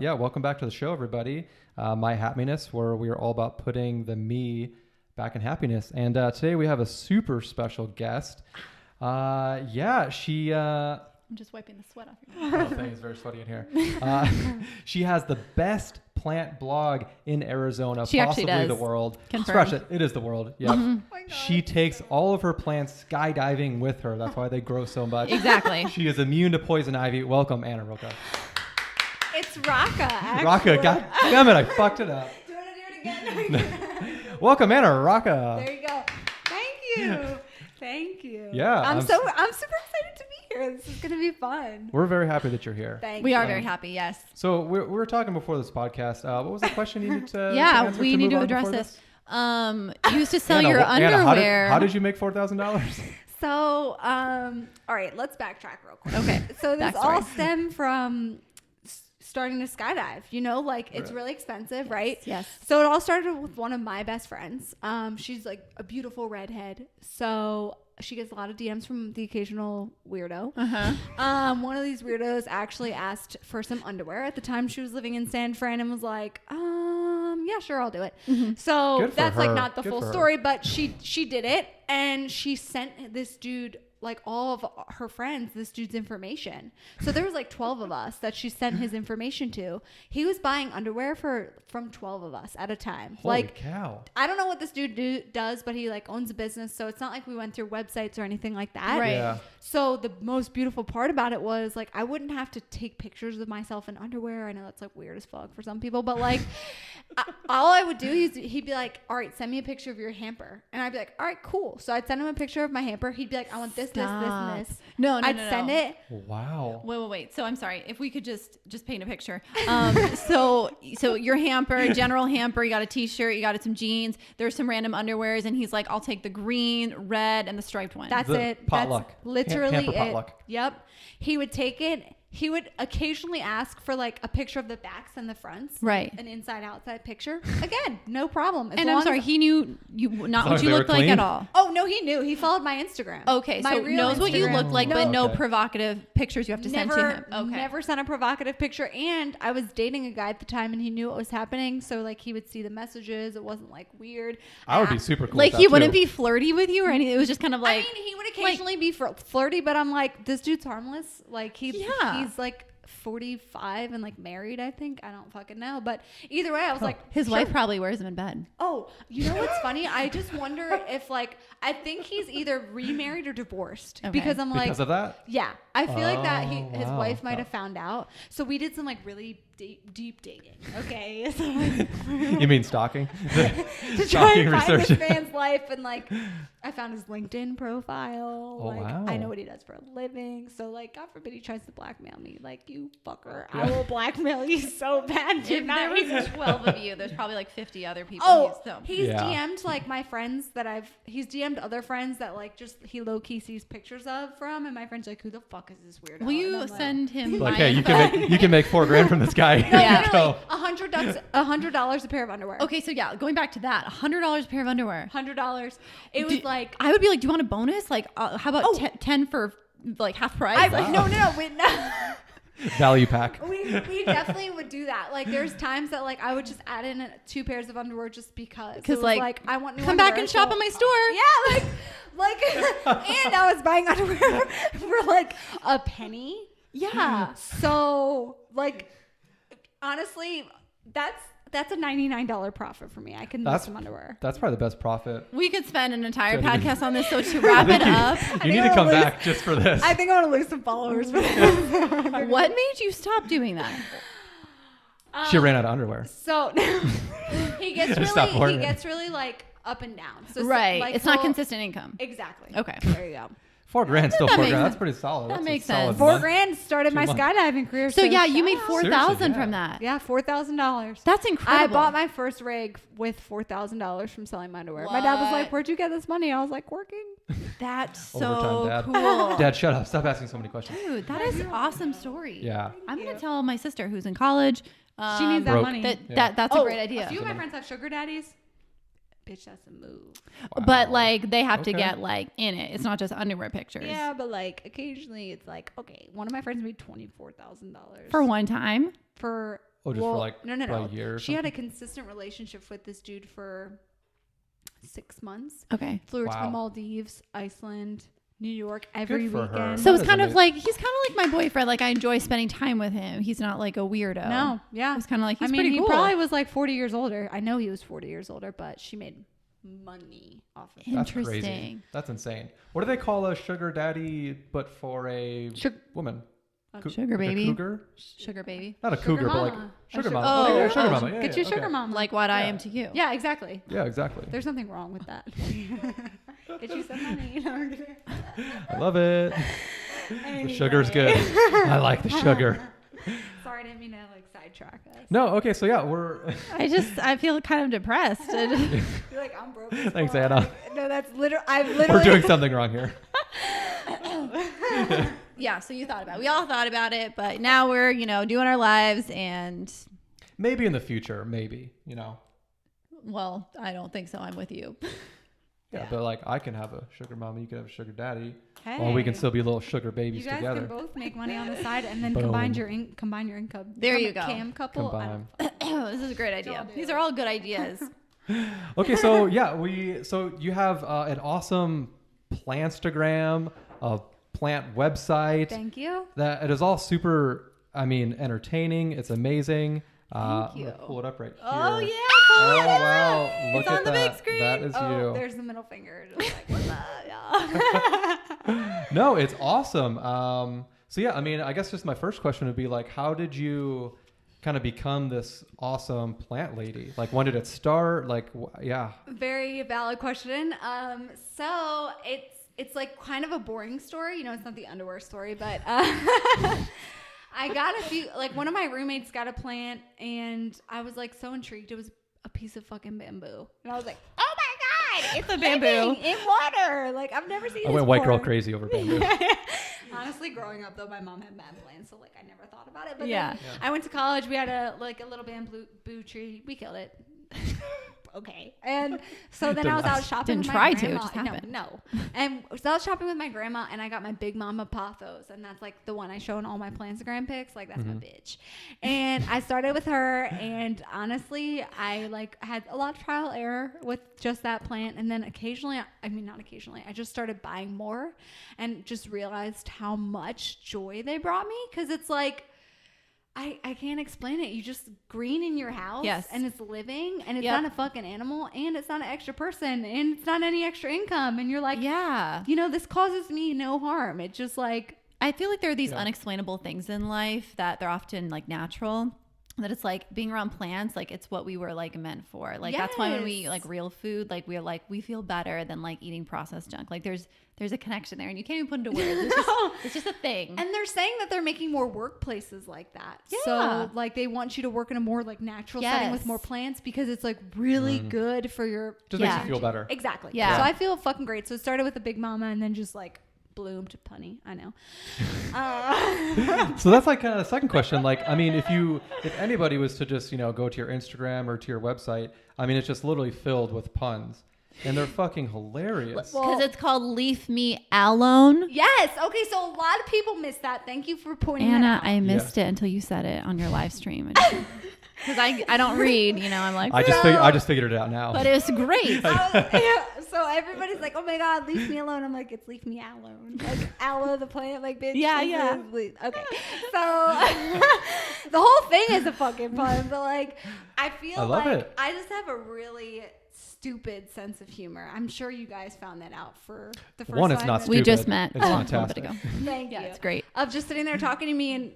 Yeah, welcome back to the show, everybody. My Happmeness, where we are all about putting the me back in happiness. And today we have a super special guest. She... I'm just wiping the sweat off your Oh, thanks. It's very sweaty in here. She has the best plant blog in Arizona, she possibly the world. Scratch it. It is the world. Yep. Mm-hmm. Oh my God. She takes all of her plants skydiving with her. That's why they grow so much. Exactly. She is immune to poison ivy. Welcome, Anna Roca. It's Raka, actually. Raka, god damn it, I fucked it up. Do you want to do it again? Welcome, Anna Raka. There you go. Thank you. Thank you. Yeah, I'm super excited to be here. This is going to be fun. We're very happy that you're here. Thank We you. are very happy. Yes. So we were talking before this podcast. What was the question you needed to Yeah, answer we need move to on address before this. You used to sell Anna, your Anna, underwear. how did you make $4,000? So, all right, let's backtrack real quick. Okay. So this Backstory. all stemmed from starting to skydive, it's really expensive, right? Yes. So it all started with one of my best friends. She's like a beautiful redhead. So she gets a lot of DMs from the occasional weirdo. Uh-huh. One of these weirdos actually asked for some underwear. At the time she was living in San Fran and was like, yeah, sure, I'll do it. Mm-hmm. So Good for that's like her. not the Good full for her. story, but she did it, and she sent this dude like all of her friends this dude's information. So there was like 12 of us that she sent his information to. He was buying underwear from 12 of us at a time. Holy like cow. I don't know what this dude does, but he like owns a business, so it's not like we went through websites or anything like that. Right. Yeah. So the most beautiful part about it was like I wouldn't have to take pictures of myself in underwear. I know that's like weird as fuck for some people, but like all I would do is he'd be like, all right, send me a picture of your hamper. And I'd be like, all right, cool. So I'd send him a picture of my hamper. He'd be like, I want this, this, and this. No, I'd send it. Wow. Wait. So I'm sorry. If we could just paint a picture. So your hamper, general hamper, you got a t-shirt, you got some jeans, there's some random underwears, and he's like, I'll take the green, red, and the striped one. That's The it. potluck. That's literally Hamper it. potluck. Yep. He would take it. He would occasionally ask for like a picture of the backs and the fronts. Right. An inside outside picture. Again, no problem. As and long I'm sorry, as- he knew you not As long what as you they were looked like clean? at all. Oh no, he knew. He followed my Instagram. Okay, My so real knows what you Instagram. look like, but no Okay. provocative pictures you have to send to him. Okay. Never sent a provocative picture. And I was dating a guy at the time, and he knew what was happening. So like he would see the messages. It wasn't like weird. I would be super cool. Like with he that, wouldn't too. be flirty with you or anything. It was just kind of like. I mean, he would occasionally be flirty, but I'm like, this dude's harmless. Like he's like 45 and like married, I think. I don't fucking know. But either way, I was like, his sure. wife probably wears him in bed. Oh, you know what's funny? I just wonder if like, I think he's either remarried or divorced. Okay. Because I'm like, Because of that? yeah, I feel like that Oh, his wow. wife might have found out. So we did some like really deep digging. Okay. So, like, You mean stalking? to try Stalking and find research. this man's life, and like I found his LinkedIn profile. Oh, like wow. I know what he does for a living. So like God forbid he tries to blackmail me. Like you fucker, I will blackmail you so bad. You're If not there was even 12 of you, there's probably like 50 other people. Oh, so. he's Yeah. DM'd like my friends that he's DM'd other friends that like just he low key sees pictures of from, and my friend's like, who the fuck is this weirdo? Will And you I'm like, send him Like, my hey, info? you can make $4,000 from this guy. No, Yeah. literally, Go. $100 a pair of underwear. Okay, so yeah, going back to that, $100 a pair of underwear. $100. It was like I would be like, do you want a bonus? Like, how about Oh. 10 for like half price? I Like, no, no. Value pack. We definitely would do that. Like there's times that like I would just add in 2 pairs of underwear just because. It was like, I want new come back underwear, and shop so- at my store. Yeah, and I was buying underwear for like a penny. Yeah. So like honestly, that's a $99 profit for me. I can buy some underwear. That's probably the best profit. We could spend an entire Good. podcast on this. So to wrap it up, You need to come back just for this. I think I want to lose some followers for this. what made you stop doing that? She ran out of underwear. So he gets Stop really ordering. like up and down. So Right. like, It's not he'll- consistent income. Exactly. Okay. There you go. $4,000 still That $4,000. makes That's sense. pretty solid. That That's a makes solid sense. $4 month. grand started 2 my months. skydiving career. So yeah, you made shout out. 4,000 Seriously, from yeah. that. Yeah, $4,000. That's incredible. I bought my first rig with $4,000 from selling my underwear. My dad was What? like, "Where'd you get this money?" I was like, "Working." That's so Overtime, Dad. cool. Dad, shut up. Stop asking so many questions. Dude, that is an awesome story. Yeah. I'm gonna tell my sister who's in college. She needs that Broke. money. That's a great idea. A few of my friends have sugar daddies. Bitch, that's a move. But like they have to Okay. get like in it. It's not just underwear pictures. Yeah, but like occasionally it's like, okay, one of my friends made $24,000 For one time. for Oh, just for like no. a year or She had a something? consistent relationship with this dude for 6 months. Okay. Flew her to Wow. the Maldives, Iceland, New York every for her. weekend. So That it's is kind of amazing. like, he's kind of like my boyfriend. Like I enjoy spending time with him. He's not like a weirdo. No, yeah. It's kind of like, he's I mean, pretty he cool. probably was like 40 years older. I know he was 40 years older, but she made money off of it. That's crazy. Interesting. That's insane. What do they call a sugar daddy, but for a woman? Sugar Like a baby. cougar? Sugar baby. Not a Sugar cougar, but like mama. sugar sugar- mama. Oh, Okay, yeah, sugar oh, mama. Yeah, Get yeah, your sugar okay. mama. Like what I Yeah. am to you. Yeah, exactly. Yeah, exactly. There's nothing wrong with that. Get you some money. I love it. The sugar's good. I like the sugar. Sorry, I didn't mean to like sidetrack us. No, okay, so yeah, we're I feel kind of depressed. You're like, I'm broke. as Thanks, fuck. Anna. No, that's literally. I've literally. we're doing something wrong here. Yeah. So you thought about it. We all thought about it, but now we're, you know, doing our lives and, Maybe in the future, well, I don't think so. I'm with you. Yeah, but like I can have a sugar mama, you can have a sugar daddy. Hey. Or we can still be little sugar babies You guys together. can both make money on the side and then Boom. combine your income. There Become you a go. Cam couple. I Combine. don't- This is a great idea. Don't do These it. are all good ideas. Okay, so yeah, so you have an awesome Plantstagram, a plant website. Thank you. That it is all super. I mean, entertaining. It's amazing. Thank I'm you. gonna pull it up right here. Oh yeah. Oh wow! Look It's at on the that. big screen. That is Oh, you. there's the middle finger. Just like, what's up, y'all? No, it's awesome. So yeah, I mean, I guess just my first question would be like, how did you kind of become this awesome plant lady? Like, when did it start? Like, yeah. Very valid question. So it's like kind of a boring story. You know, it's not the underwear story, but I got a few. Like one of my roommates got a plant, and I was like so intrigued. It was a piece of fucking bamboo, and I was like, oh my god, it's a bamboo. living in water. Like I've never seen. I this went white girl before. crazy over bamboo. Honestly, growing up though, my mom had mad plants, so like I never thought about it. But Yeah. then I went to college. We had a little bamboo tree. We killed it. Okay. And so then I was out shopping Didn't with try my to, it grandma. just happened. No. And so I was shopping with my grandma, and I got my Big Mama pothos, and that's like the one I show in all my Plantstagram pics. Like that's my bitch. And I started with her, and honestly, I like had a lot of trial error with just that plant, and then occasionally, I mean not occasionally, I just started buying more, and just realized how much joy they brought me, because it's like. I can't explain it. You just green in your house, Yes. and it's living, and it's Yep. not a fucking animal, and it's not an extra person, and it's not any extra income, and you're like, Yeah. you know, this causes me no harm. It's just like, I feel like there are these Yeah. unexplainable things in life that they're often like natural. That it's like being around plants, like it's what we were like meant for. Like that's why when we eat Yes. like real food, like we're like we feel better than like eating processed junk. Like there's a connection there, and you can't even put into words. It's just a thing. and they're saying that they're making more workplaces like that. Yeah. So like they want you to work in a more like natural setting with Yes. more plants, because it's like really good for your Just Yeah. makes you feel better. Exactly. Yeah. So I feel fucking great. So it started with a Big Mama, and then just like bloomed punny. I know. So that's like kind of the second question. Like, I mean, if anybody was to just, go to your Instagram or to your website, I mean, it's just literally filled with puns, and they're fucking hilarious. Well- Because it's called LeafMeAloene. Yes. Okay. So a lot of people miss that. Thank you for pointing that Anna, out. I missed it until you said it on your live stream. Because I don't read, I'm like, I just figured it out now. but it was great. So everybody's like, "Oh my God, leave me alone." I'm like, "It's leave me alone." Like aloe the plant, like bitch. Yeah, this yeah. is okay. So the whole thing is a fucking pun, but like, I feel I love like it. I just have a really stupid sense of humor. I'm sure you guys found that out for the first One, it's time. not and- stupid. We just met It's a little bit fantastic. ago. Thank Yeah, you. it's great. Of just sitting there talking to me, and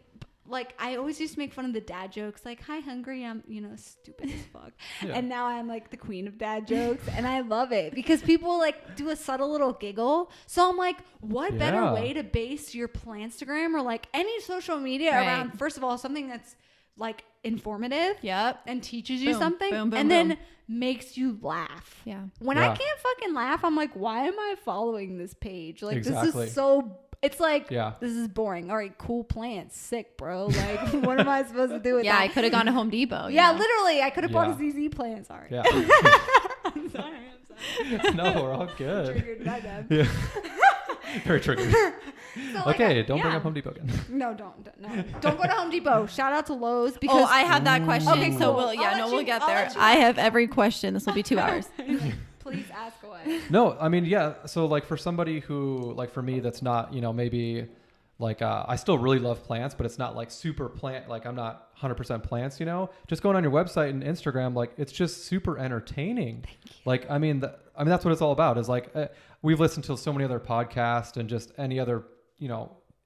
like I always used to make fun of the dad jokes, like "Hi, hungry." I'm stupid as fuck, Yeah. and now I'm like the queen of dad jokes, and I love it because people like do a subtle little giggle. So I'm like, what better Yeah. way to base your Plantstagram or like any social media Right. around? First of all, something that's like informative Yep. and teaches you Boom, something, boom, boom, and then boom. makes you laugh. Yeah. When Yeah. I can't fucking laugh, I'm like, why am I following this page? Like, this Exactly. is so. It's like, Yeah. this is boring. All right, cool plants, sick, bro. Like, what am I supposed to do with Yeah, I that? could have gone to Home Depot. Yeah, literally, I could have bought a Yeah. ZZ plant. Sorry. Yeah. I'm sorry. No, we're all good. Triggered, my bad. Yeah. Very triggered. So, like, Okay, don't bring yeah. up Home Depot again. No, don't go to Home Depot. Shout out to Lowe's because Oh, I have that question. Okay, So cool. we'll get I'll there. let you I have every question. This will be 2 hours. please ask away. No, I mean, yeah. So like for somebody who, like for me, that's not, maybe like, I still really love plants, but it's not like super plant. Like I'm not 100% plants, just going on your website and Instagram, like it's just super entertaining. Like, I mean, that's what it's all about is like, we've listened to so many other podcasts and just any other,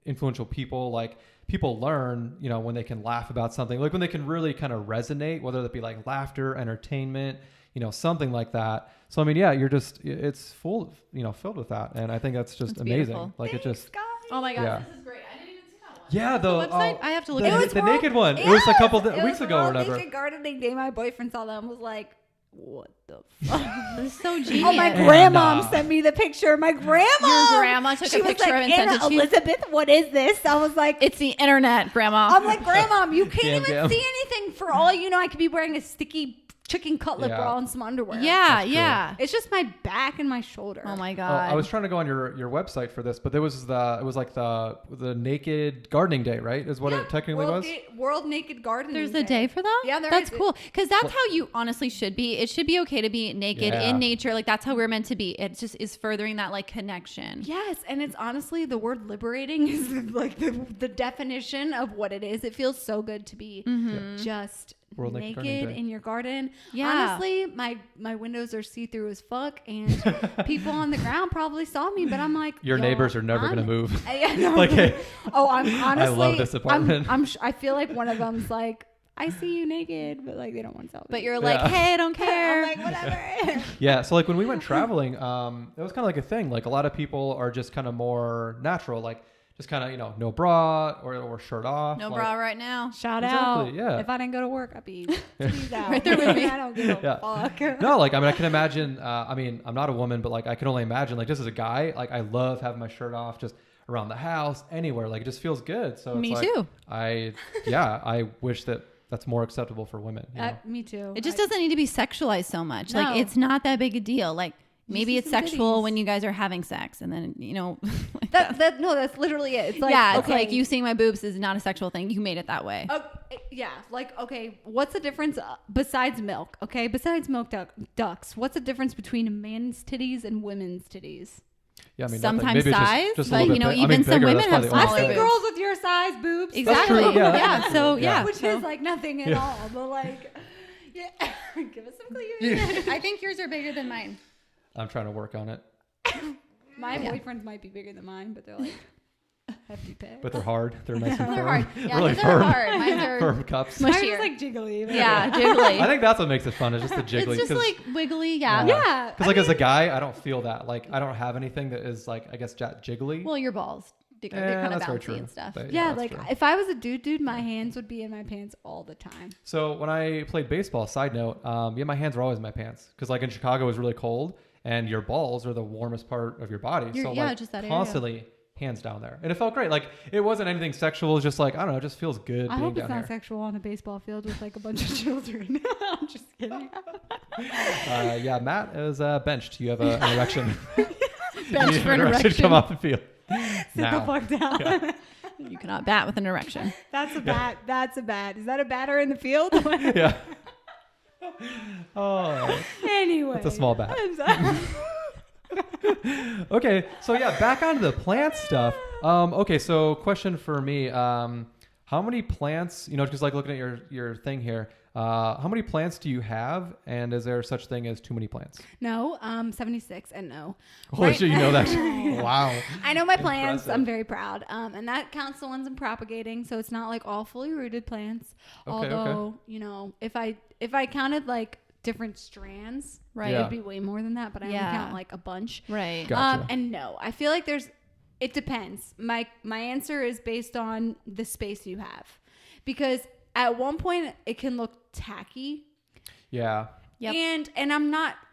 influential people, like people learn, when they can laugh about something, like when they can really kind of resonate, whether that be like laughter, entertainment, something like that. So, I mean, yeah, it's full, filled with that. And I think that's just That's amazing. beautiful. Like Thanks, it just, guys. Oh my gosh, Yeah. this is great. I didn't even see that one. yeah, The website. I have to look at it. the naked one. It was a couple weeks ago or World whatever. Naked Gardening Day. My boyfriend saw that and was like, what the fuck? This is so genius. Oh, my And, grandma sent me the picture. My grandma. Your grandma took she a was picture like, and sent Anna it to you? Elizabeth, what is this? I was like, It's the internet, Grandma. I'm like, Grandma, you can't Gam, even gam. see anything. For all you know, I could be wearing a sticky chicken cutlet Yeah. bra and some underwear. yeah, That's true. yeah. It's just my back and my shoulder. Oh my Oh, god. I was trying to go on your website for this, but it was like the Naked Gardening Day, right? Is what it technically was. World Naked Gardening There's a day for that? Yeah, there That's is. cool. Because that's how you honestly should be. It should be okay to be naked Yeah. in nature. Like that's how we're meant to be. It just is furthering that like connection. Yes, and it's honestly the word liberating is like the definition of what it is. It feels so good to be just World Naked Gardening naked Day. in your garden. Yeah. Honestly, my windows are see-through as fuck, and people on the ground probably saw me, but I'm like, Your "Yo, neighbors are never I'm- going to move. Yeah, no. Like, hey, Oh, I'm honestly. love this apartment. I feel like one of them's like, I see you naked, but like they don't want to tell me. But you're like, Yeah. hey, I don't care. I'm like, whatever. Yeah, so like when we went traveling, it was kind of like a thing. Like a lot of people are just kind of more natural, like just kind of no bra or shirt off. No like, bra right now. Shout Exactly, out. yeah. If I didn't go to work, I'd be titties out. Right there with me. I don't give a Yeah. fuck. No, like I mean, I can imagine. I mean, I'm not a woman, but like I can only imagine. Like just as a guy, like I love having my shirt off, just around the house, anywhere. Like it just feels good. So Me it's like, too. I wish that's more acceptable for women. Me too. It just doesn't need to be sexualized so much. No. Like it's not that big a deal. Like maybe see it's some sexual titties. when you guys are having sex, and then like That's literally it. It's like, yeah, it's okay, like you seeing my boobs is not a sexual thing. You made it that way. Yeah, like okay, what's the difference besides milk? Okay, besides milk ducks, what's the difference between men's titties and women's titties? Yeah, I mean, Sometimes nothing. Maybe it's size, just a but little you bit know, big. I even mean, some bigger, women that's have probably smaller I've seen boobs. girls with your size boobs. Exactly. true, yeah. Yeah. So yeah. Which is like nothing at all, but like, yeah, give us some cleavage. Yeah. I think yours are bigger than mine. I'm trying to work on it, My boyfriends might be bigger than mine, but they're like hefty peg. but they're hard. They're nice and They're firm. hard. Yeah, really these firm. are hard. Mine are Firm cups. mushy. Mine mushier. is like jiggly. but- Yeah, jiggly. I think that's what makes it fun. Is just the jiggly. It's just like wiggly. Yeah. Yeah. Because like as a guy, I don't feel that. Like I don't have anything that is like I guess jiggly. Well, your balls. They're Yeah, kind of that's very bouncy true. and stuff. But, Yeah, that's like true. if I was a dude, my hands would be in my pants all the time. So when I played baseball, side note, my hands were always in my pants because like in Chicago it was really cold and your balls are the warmest part of your body. So Yeah, like just that area. constantly hands down there, and it felt great. Like it wasn't anything sexual. It was just like I don't know, it just feels good I being hope it's down not here. sexual on a baseball field with like a bunch of children. I'm just kidding. Yeah, Matt is benched. You have an erection. Bench You for have an Come erection. off the field. Sit Now. the fuck down. You cannot bat with an erection. That's a bat. That's a bat. Is that a batter in the field? Yeah. Oh, Anyway. it's a small bat. I'm sorry. Okay, so yeah, back onto the plant stuff. Okay, so question for me: how many plants? Just like looking at your thing here. How many plants do you have, and is there such thing as too many plants? No, 76 and no. Holy Right- shit, you know that? Wow. I know my plants. Impressive. I'm very proud. And that counts the ones I'm propagating. So it's not like all fully rooted plants. Okay, Although, if I counted like different strands, Right. Yeah. it'd be way more than that. But I only Yeah. count like a bunch. Right. Gotcha. And no, I feel like it depends. My answer is based on the space you have. Because at one point it can look tacky. Yeah. Yep. And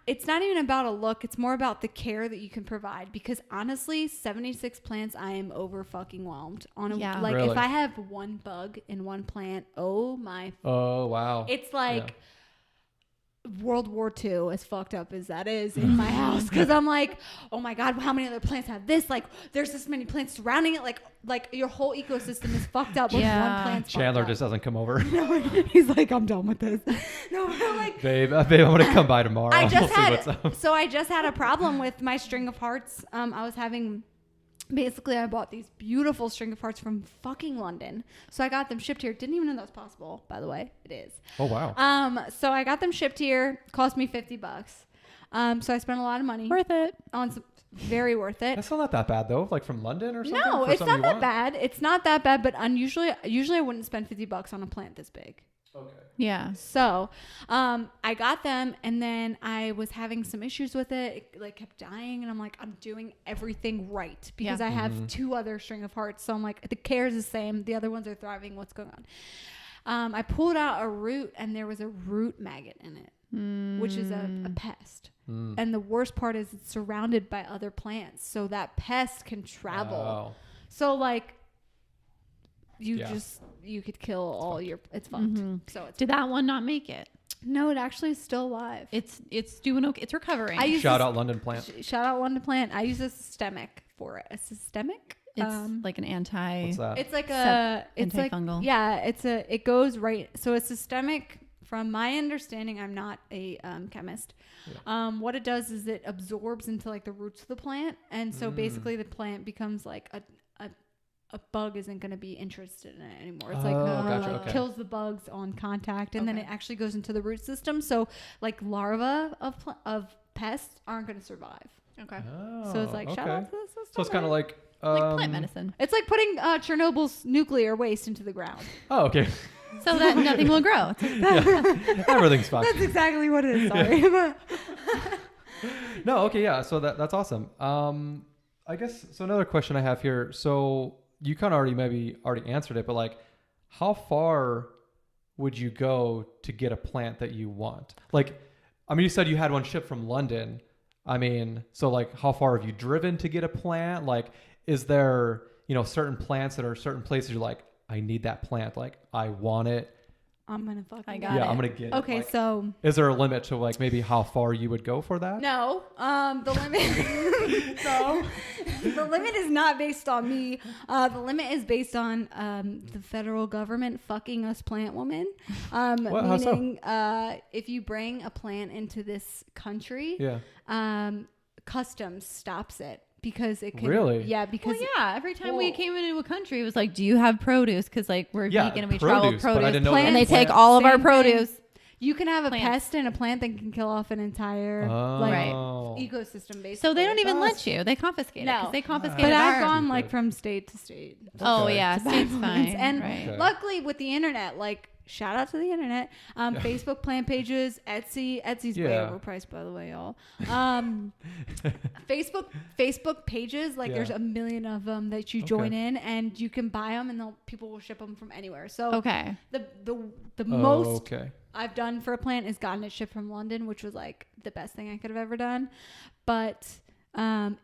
it's not even about a look, it's more about the care that you can provide. Because honestly, 76 plants, I am over fucking whelmed. Yeah. Like Really? if I have one bug in one plant, oh my, Oh wow. it's like World War II, as fucked up as that is, in my house, because I'm like, oh my god, how many other plants have this? Like, there's this many plants surrounding it. Like your whole ecosystem is fucked up with one plant. Chandler just doesn't come over. No, he's like, I'm done with this. No, but like, babe, I'm gonna come by tomorrow. I just We'll see what's up. so I just had a problem with my string of hearts. I was having. Basically, I bought these beautiful string of hearts from fucking London. So I got them shipped here. Didn't even know that was possible, by the way. It is. Oh, wow. So I got them shipped here. Cost me $50. So I spent a lot of money. Worth it. On some, very worth it. That's still not that bad, though. Like from London or something? No, for it's something not that want? bad. It's not that bad, but usually I wouldn't spend $50 on a plant this big. Okay. Yeah. So, I got them, and then I was having some issues with it. It like kept dying, and I'm like, I'm doing everything right because I have 2 other string of hearts. So I'm like, the care is the same. The other ones are thriving. What's going on? I pulled out a root, and there was a root maggot in it, which is a pest. And the worst part is it's surrounded by other plants, so that pest can travel. Oh. So like, you could kill all your. It's fucked. So it's Did that one not make it? no, it actually is still alive. It's doing okay. It's recovering. Shout out London plant. Shout out London plant. I use a systemic for it. A systemic. It's like an anti. What's that? It's like antifungal. Yeah, it goes right. So a systemic. From my understanding, I'm not a chemist. Yeah. What it does is it absorbs into like the roots of the plant, and so basically the plant becomes like a bug isn't going to be interested in it anymore. It's like kills the bugs on contact, and then it actually goes into the root system. So like larvae of pests aren't going to survive. Okay. Oh, So it's like shout out to the system. So it's kind of like plant medicine. It's like putting Chernobyl's nuclear waste into the ground. Oh, okay. So that nothing will grow. Everything's fine. That's exactly what it is. Sorry. No, okay, yeah. So that's awesome. I guess so. Another question I have here. So you kind of already answered it, but like, how far would you go to get a plant that you want? Like, I mean, you said you had one shipped from London. I mean, so like, how far have you driven to get a plant? Like, is there, certain plants that are certain places you're like, I need that plant. Like, I want it. I'm gonna fucking. I get got it. I'm gonna get it. Okay, Like, so is there a limit to like maybe how far you would go for that? no, the limit. So the limit is not based on me. The limit is based on the federal government fucking us plant women. What? How so? Meaning, if you bring a plant into this country, customs stops it. Because it can Really? Yeah, because Every time we came into a country, it was like, do you have produce? Because like we're vegan and we travel produce, but I didn't know and that they plant- take all of our Same thing. produce. you can have a Plants. pest in a plant that can kill off an entire Right. ecosystem basically. So they don't even That's let you. They confiscate it. 'Cause No. they confiscated But I've ours. gone like from state to state. Oh Okay. yeah, to buy state's plants. fine. And right. luckily with the internet, like shout out to the internet, Facebook plant pages, Etsy's way Yeah. overpriced by the way, y'all. Facebook pages, like there's a million of them that you join in, and you can buy them, and people will ship them from anywhere. So Okay. the most Okay. I've done for a plant is gotten it shipped from London, which was like the best thing I could have ever done. But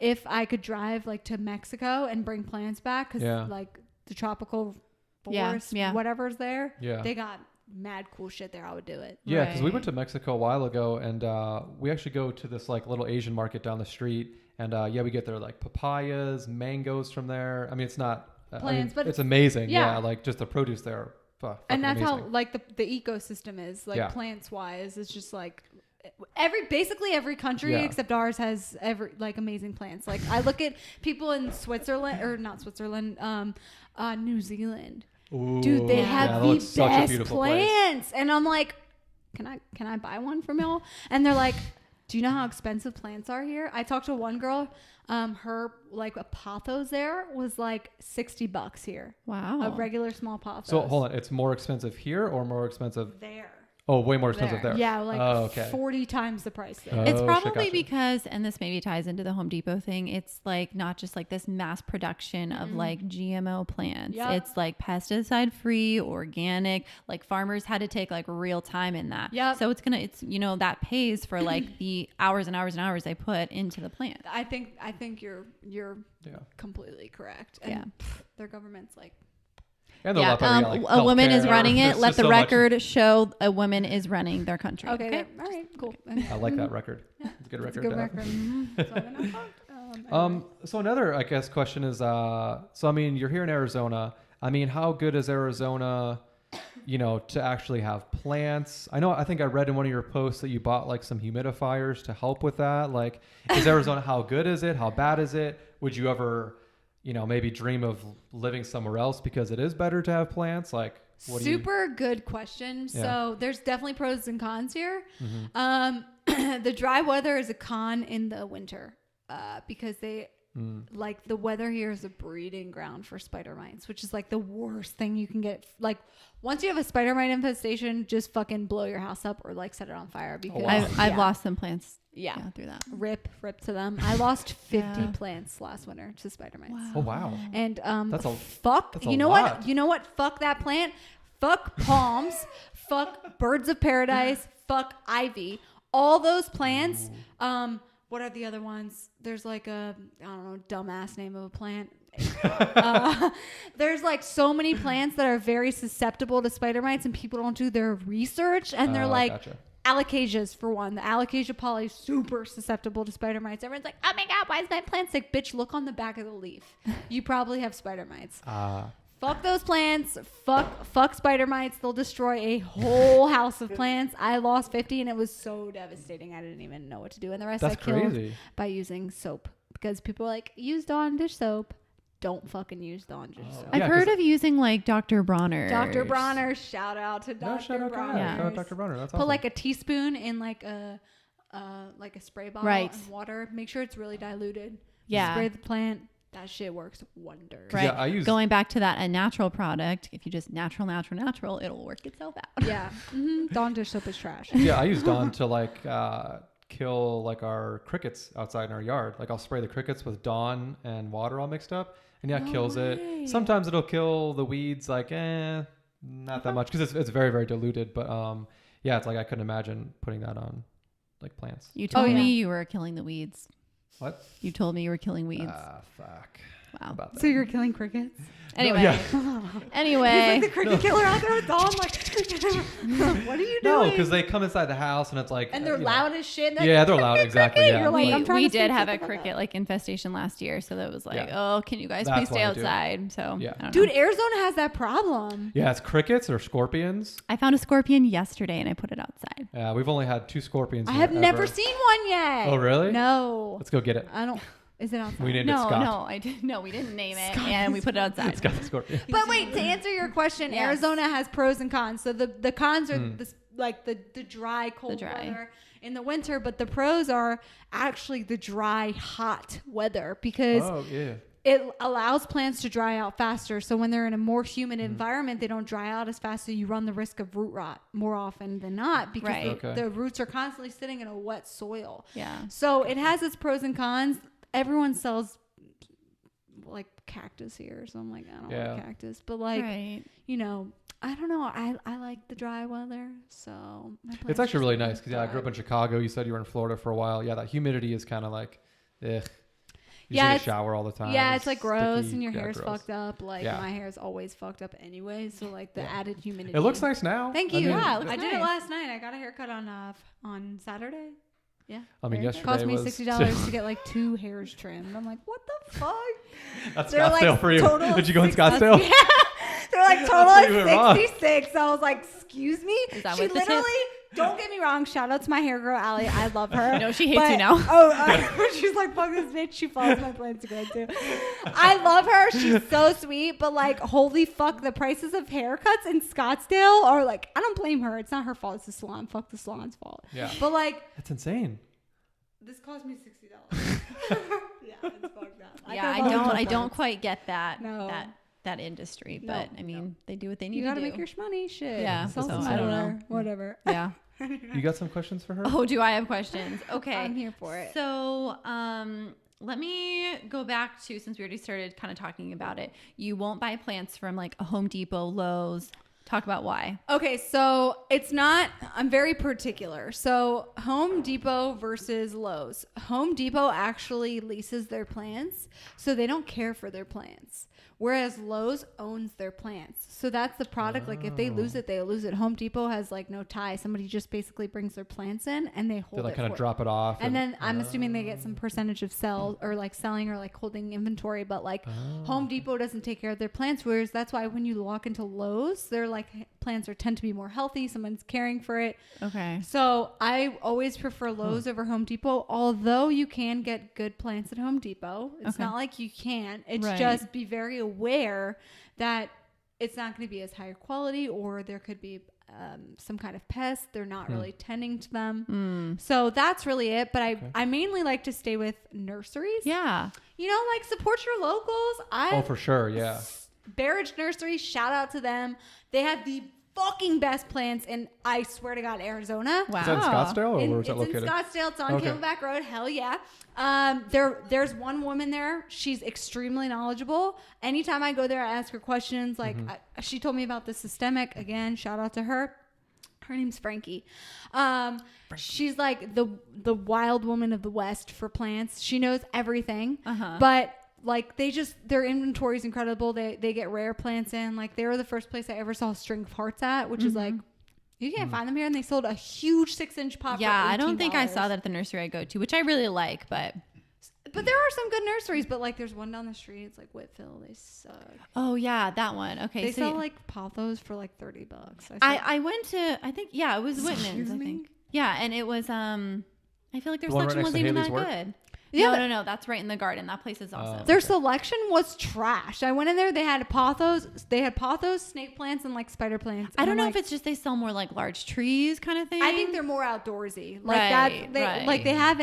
if I could drive like to Mexico and bring plants back, because like the tropical forest, whatever's there, they got mad cool shit there. I would do it. Yeah, because we went to Mexico a while ago, and we actually go to this like little Asian market down the street, and we get their like papayas, mangoes from there. I mean, it's not Plants, but it's amazing. yeah. Yeah, like just the produce there. And that's amazing. how like the ecosystem is like plants wise. It's just like basically every country except ours has like amazing plants. Like I look at people in Switzerland or not Switzerland, New Zealand. Ooh, Dude, they have the such a best beautiful plants, place. and I'm like, can I buy one from y'all? And they're like, do you know how expensive plants are here? I talked to one girl, her like a pothos there was like $60 here. Wow. A regular small pothos. So hold on, it's more expensive here or more expensive there. Oh, way more expensive there. Yeah, like 40 times the price there. It's probably gotcha. because, and this maybe ties into the Home Depot thing, it's like not just like this mass production of like GMO plants. Yep. It's like pesticide free, organic, like farmers had to take like real time in that. Yep. So it's that pays for like the hours and hours and hours they put into the plant. I think you're completely correct. And their government's like, And they're not putting out, like, a woman is healthcare. running it. There's Let just the so much- record show a woman is running their country. Okay. There. All right. Cool. I like that record. It's a good It's a record. good to have. record. So I'm gonna fuck. So another, I guess, question is, so I mean, you're here in Arizona. I mean, how good is Arizona, to actually have plants? I think I read in one of your posts that you bought like some humidifiers to help with that. Like, is Arizona, how good is it? How bad is it? Would you ever, maybe dream of living somewhere else because it is better to have plants? Like, what Super good question. Yeah. So there's definitely pros and cons here. Mm-hmm. The dry weather is a con in the winter because like the weather here is a breeding ground for spider mites, which is like the worst thing you can get. Like once you have a spider mite infestation, just fucking blow your house up or like set it on fire because wow. I've lost some plants. Yeah. Through that. Rip to them. I lost 50 Yeah. plants last winter to spider mites. Wow. Oh, wow. And That's a- fuck. that's a You know lot. what? You know what? Fuck that plant. Fuck palms. Fuck birds of paradise. Fuck ivy. All those plants. What are the other ones? There's like a I don't know dumbass name of a plant. There's like so many plants that are very susceptible to spider mites, and people don't do their research, and they're like. Gotcha. Alocasias for one. The Alocasia poly is super susceptible to spider mites. Everyone's like, oh my God, why is my plant sick? Bitch, look on the back of the leaf. You probably have spider mites. Fuck those plants. Fuck spider mites. They'll destroy a whole house of plants. I lost 50 and it was so devastating. I didn't even know what to do. And the rest That's I killed crazy. by using soap. Because people are like, use Dawn dish soap. Don't fucking use Dawn dish soap. Yeah, I've heard of using like Dr. Bronner. Dr. Bronner, shout out to No, Dr. shout out Bronner. Yeah. Shout out Dr. Bronner. That's awesome. Put like a teaspoon in like a spray bottle Right. and water. Make sure it's really diluted. Yeah. Spray the plant. That shit works wonders. Right. Yeah, I use- Going back to that, a natural product, if you just natural, it'll work itself out. Yeah. Dawn dish soap is trash. Yeah, I use Dawn to like kill like our crickets outside in our yard. Like I'll spray the crickets with Dawn and water all mixed up, and yeah, it kills way. it. Sometimes it'll kill the weeds, like not that much because it's very very diluted. But yeah, it's like I couldn't imagine putting that on like plants. You told yeah. me you were killing the weeds. What? You told me you were killing weeds. Fuck. Wow. About that. So you're killing crickets? Anyway. yeah. Anyway. He's like the cricket killer out there with Dawn. Like, what are you No, doing? because they come inside the house and it's like and they're you know. loud as shit. And Yeah, they're loud. Exactly. Yeah. You're like, I'm trying we to did speak have a something about cricket like infestation last year, so that was like, Yeah. oh, can you guys That's please stay why I do it. outside? So Yeah. I don't Dude, know. Arizona has that problem. Yeah, it's crickets or scorpions. I found a scorpion yesterday and I put it outside. Yeah, we've only had 2 scorpions. I here have never ever. seen one yet. Oh, really? No. Let's go get it. I don't. Is it outside? We named it No, Scott. we didn't name it, and we put it outside. It's got the scorpion. But wait, to answer your question, Yes. Arizona has pros and cons. So the cons are the dry, cold The dry. weather in the winter, but the pros are actually the dry, hot weather because Oh yeah. it allows plants to dry out faster. So when they're in a more humid environment, they don't dry out as fast. So you run the risk of root rot more often than not because Right. Okay. the roots are constantly sitting in a wet soil. Yeah. So it has its pros and cons. Everyone sells like cactus here, so I'm like, I don't Yeah. want cactus, but like, Right. you know, I don't know. I like the dry weather, so my plants It's actually just really like nice because I grew up dry. in Chicago. You said you were in Florida for a while. Yeah, that humidity is kind of like, ugh. You Yeah, just need to it's- shower all the time. Yeah, it's like gross, sticky. and your Yeah, hair's gross. fucked up. Like Yeah. my hair's always fucked up anyway, so like the Yeah. added humidity. It looks nice now. Thank I you. mean, Yeah, it looks I did it nice. last night. I got a haircut on Saturday. Yeah. I mean, Haircut. yesterday cost me was- $60 to get like 2 hairs trimmed. I'm like, what the fuck? That's They're like Scottsdale for you. total Did you go in 6 Scottsdale? Yeah. They're like total That's where you went wrong. 66. I was like, excuse me? Is that She with the tip? literally, don't get me wrong, shout out to my hair girl, Allie. I love her. No, she hates But- you now. She's like, fuck this bitch. She follows my Instagram too. I love her. She's so sweet. But like, holy fuck, the prices of haircuts in Scottsdale are like, I don't blame her. It's not her fault. It's the salon. Fuck the salon's fault. Yeah. But like, That's insane. this cost me $60. Yeah, it's fucked up. Yeah, could've bought I more don't plants. quite get that No. that industry, No, but I mean, they do what they need You to gotta do. make your money. Shit. Yeah, Sell so some I don't underwear, know. Whatever. Yeah. You got some questions for her? Oh, do I have questions? Okay. I'm here for it. So, let me go back to, since we already started kind of talking about it. You won't buy plants from like a Home Depot, Lowe's, Talk about why. Okay, so I'm very particular. So Home Depot versus Lowe's. Home Depot actually leases their plants, so they don't care for their plants. Whereas Lowe's owns their plants. So that's the product. Like if they lose it, they lose it. Home Depot has like no tie. Somebody just basically brings their plants in and they hold They like it kind of drop it off. and then I'm assuming they get some percentage of sell or like selling or like holding inventory. But like Home Depot doesn't take care of their plants. Whereas that's why when you walk into Lowe's, their like plants tend to be more healthy. Someone's caring for it. Okay. So I always prefer Lowe's over Home Depot. Although you can get good plants at Home Depot. It's not like you can't. It's just be very aware that it's not going to be as higher quality, or there could be some kind of pest. They're not really tending to them. So that's really it. But I mainly like to stay with nurseries. Yeah. You know, like support your locals. Oh, for sure. Yeah. Barrage Nursery, shout out to them. They have the fucking best plants in, I swear to God, Arizona. Wow. Is that in Scottsdale, or where is that It's located? in Scottsdale. It's on Okay. Camelback Road. Hell yeah. There's one woman there. She's extremely knowledgeable. Anytime I go there, I ask her questions. Like she told me about the systemic. Again, shout out to her. Her name's Frankie. She's like the wild woman of the West for plants. She knows everything. But like their inventory is incredible. They get rare plants in. Like they were the first place I ever saw string of hearts at, which is like, you can't find them here. And they sold a huge 6-inch pot. Yeah, for $18. I don't think I saw that at the nursery I go to, which I really like, but there are some good nurseries, but like there's one down the street. It's like Whitfield. They suck. oh yeah, that one. Okay, They so sell like pothos for like $30. I went to, I think, yeah, it was Whitman's, Excuse I me? think. Yeah, and it was I feel like their The one right selection next to wasn't even Haley's that work? good. Yeah, No, that's right in the garden. That place is awesome. their selection was trash. I went in there. They had pothos. Snake plants, and like spider plants. I And don't know I'm if it's just they sell more like large trees kind of thing. I think they're more outdoorsy. Like Right, that. right. Like they have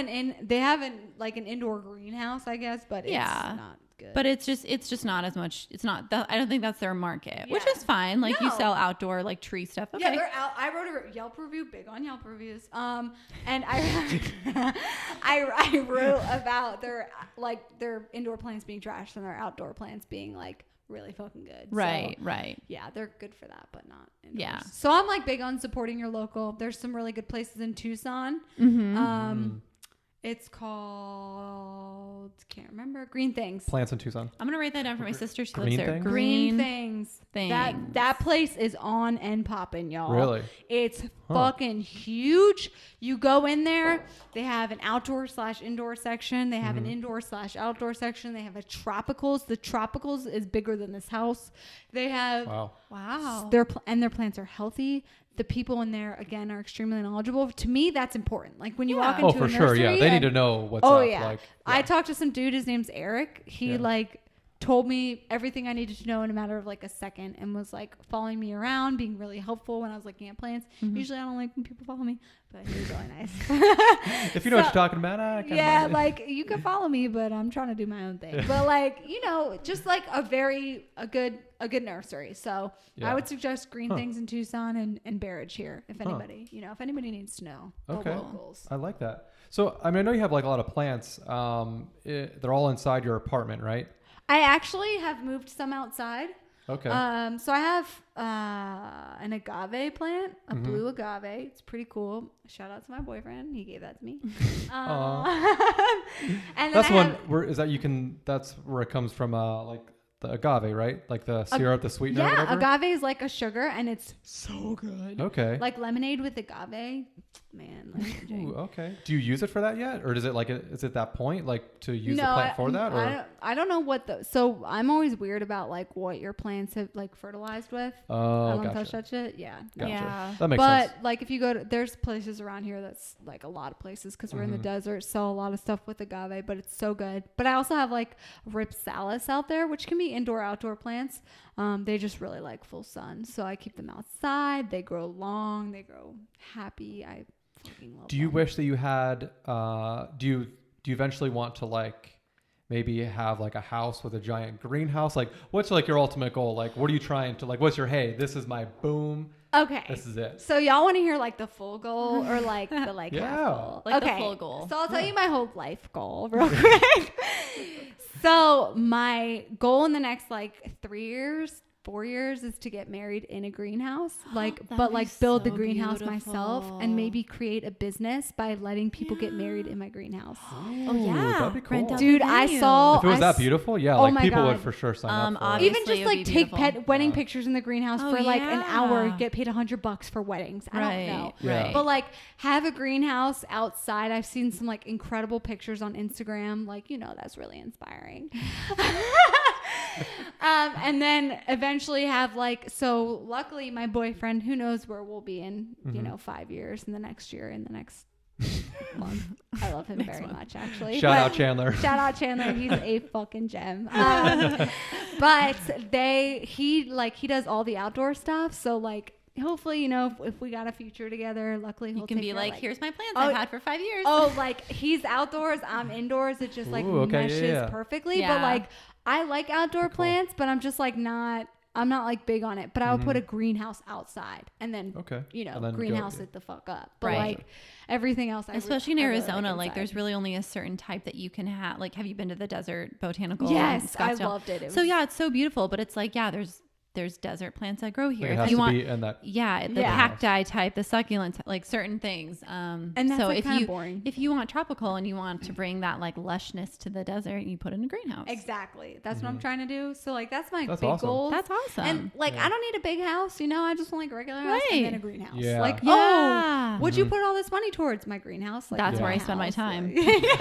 like an indoor greenhouse, I guess, but it's Yeah. not good. But it's just not as much. It's not. I don't think that's their market, which Yeah. is fine. Like you No. sell outdoor like tree stuff. Okay. yeah, they're out. I wrote a Yelp review, big on Yelp reviews. And I I wrote about their indoor plants being trash and their outdoor plants being like really fucking good. Right. So, Right. yeah, they're good for that, but not indoors. Yeah. So I'm like big on supporting your local. There's some really good places in Tucson. It's called, can't remember, Green Things. Plants in Tucson. I'm gonna write that down for my sister. She Green lives there. things? Green Things. Things. That place is on and popping, y'all. Really? It's fucking huge. You go in there, they have an outdoor/indoor section. They have an indoor/outdoor section. They have a tropicals. The tropicals is bigger than this house. They have Wow. their plants are healthy. The people in there again are extremely knowledgeable. To me, that's important. Like when you walk into Oh, for a sure. nursery, Yeah, they need to know what's up. yeah. Like, I talked to some dude. His name's Eric. He like told me everything I needed to know in a matter of like a second, and was like following me around, being really helpful when I was looking at plants. Usually I don't like when people follow me, but he was really nice. if you know what you're talking about, I can Yeah, mind it. like you can follow me, but I'm trying to do my own thing. But like, you know, just like a good nursery. So Yeah. I would suggest Green Things in Tucson and Barrage here, if anybody needs to know. Okay. The locals. I like that. So, I mean, I know you have like a lot of plants. They're all inside your apartment, right? I actually have moved some outside. Okay. So I have an agave plant, a blue agave. It's pretty cool. Shout out to my boyfriend. He gave that to me. And then That's I one have, where is that you can. That's where it comes from. Like the agave, right? Like the syrup, the sweetener. or yeah, whatever? agave is like a sugar, and it's so good. Okay. Like lemonade with agave, man. Ooh, okay. Do you use it for that yet, or is it like is it that point like to use the plant for that? Or I don't know what the. So I'm always weird about like what your plants have like fertilized with. I oh, don't gotcha. touch that shit. Yeah. Gotcha. Yeah. That makes But sense. like if you go to, there's places around here that's like a lot of places because we're in the desert, sell a lot of stuff with agave, but it's so good. But I also have like ripsalis out there, which can be indoor outdoor plants. They just really like full sun, so I keep them outside. They grow long, they grow happy. I fucking love Do you them. wish that you had? Do you eventually want to like maybe have like a house with a giant greenhouse? Like, what's like your ultimate goal? Like, what are you trying to like? What's your this is my boom. Okay. This is it. So y'all want to hear like the full goal or like the like Yeah. half goal? Like the full goal. So I'll tell you my whole life goal real quick. So my goal in the next like 3 years, 4 years is to get married in a greenhouse, like, That but would like be build the so greenhouse myself beautiful. and maybe create a business by letting people get married in my greenhouse. Oh yeah, that'd be cool. Rent out Dude, the I venue. saw If it was I that s- beautiful, yeah, Oh like my people would God. for sure sign up for it. obviously Even just it would like be take beautiful. wedding Yeah. pictures in the greenhouse Oh, for like an hour, yeah. get paid $100 for weddings. I Right, don't know. Yeah. But like have a greenhouse outside. I've seen some like incredible pictures on Instagram. Like, you know, that's really inspiring. And then eventually have like, so luckily my boyfriend, who knows where we'll be in, you know, 5 years, in the next year, in the next month. I love him very much, actually. Shout But- out Chandler. Shout out Chandler. He's a fucking gem. But he does all the outdoor stuff. So like, hopefully, you know, if we got a future together, luckily he'll You can take be care, like, here's my plans Oh, I've had for 5 years. oh, like he's outdoors, I'm indoors. It just like Ooh, okay, meshes yeah. perfectly. But Yeah. like, I like outdoor Cool. plants, but I'm just like I'm not like big on it. But I would put a greenhouse outside and then, Okay. you know, And then go- greenhouse it the fuck up. But Right. like everything else, Especially in I really Arizona, like inside. there's really only a certain type that you can have. Like, have you been to the desert botanical? in Yes, I Scottsdale? loved it. It So was- yeah, it's so beautiful, but it's like, yeah, there's desert plants that grow Like, here. it If has you to want, be in that. yeah, the Yeah. cacti type, the succulent, like certain things. And that's so like if kind of you boring. if you want tropical and you want to bring that like lushness to the desert, you put it in a greenhouse. Exactly. That's what I'm trying to do. So like that's my That's big awesome. goal. That's awesome. And like Yeah. I don't need a big house, you know. I just want like a regular house and then Right. a greenhouse. Yeah. Like Yeah. oh, would you put all this money towards my greenhouse? Like That's where my I spend my house, time. like- yeah.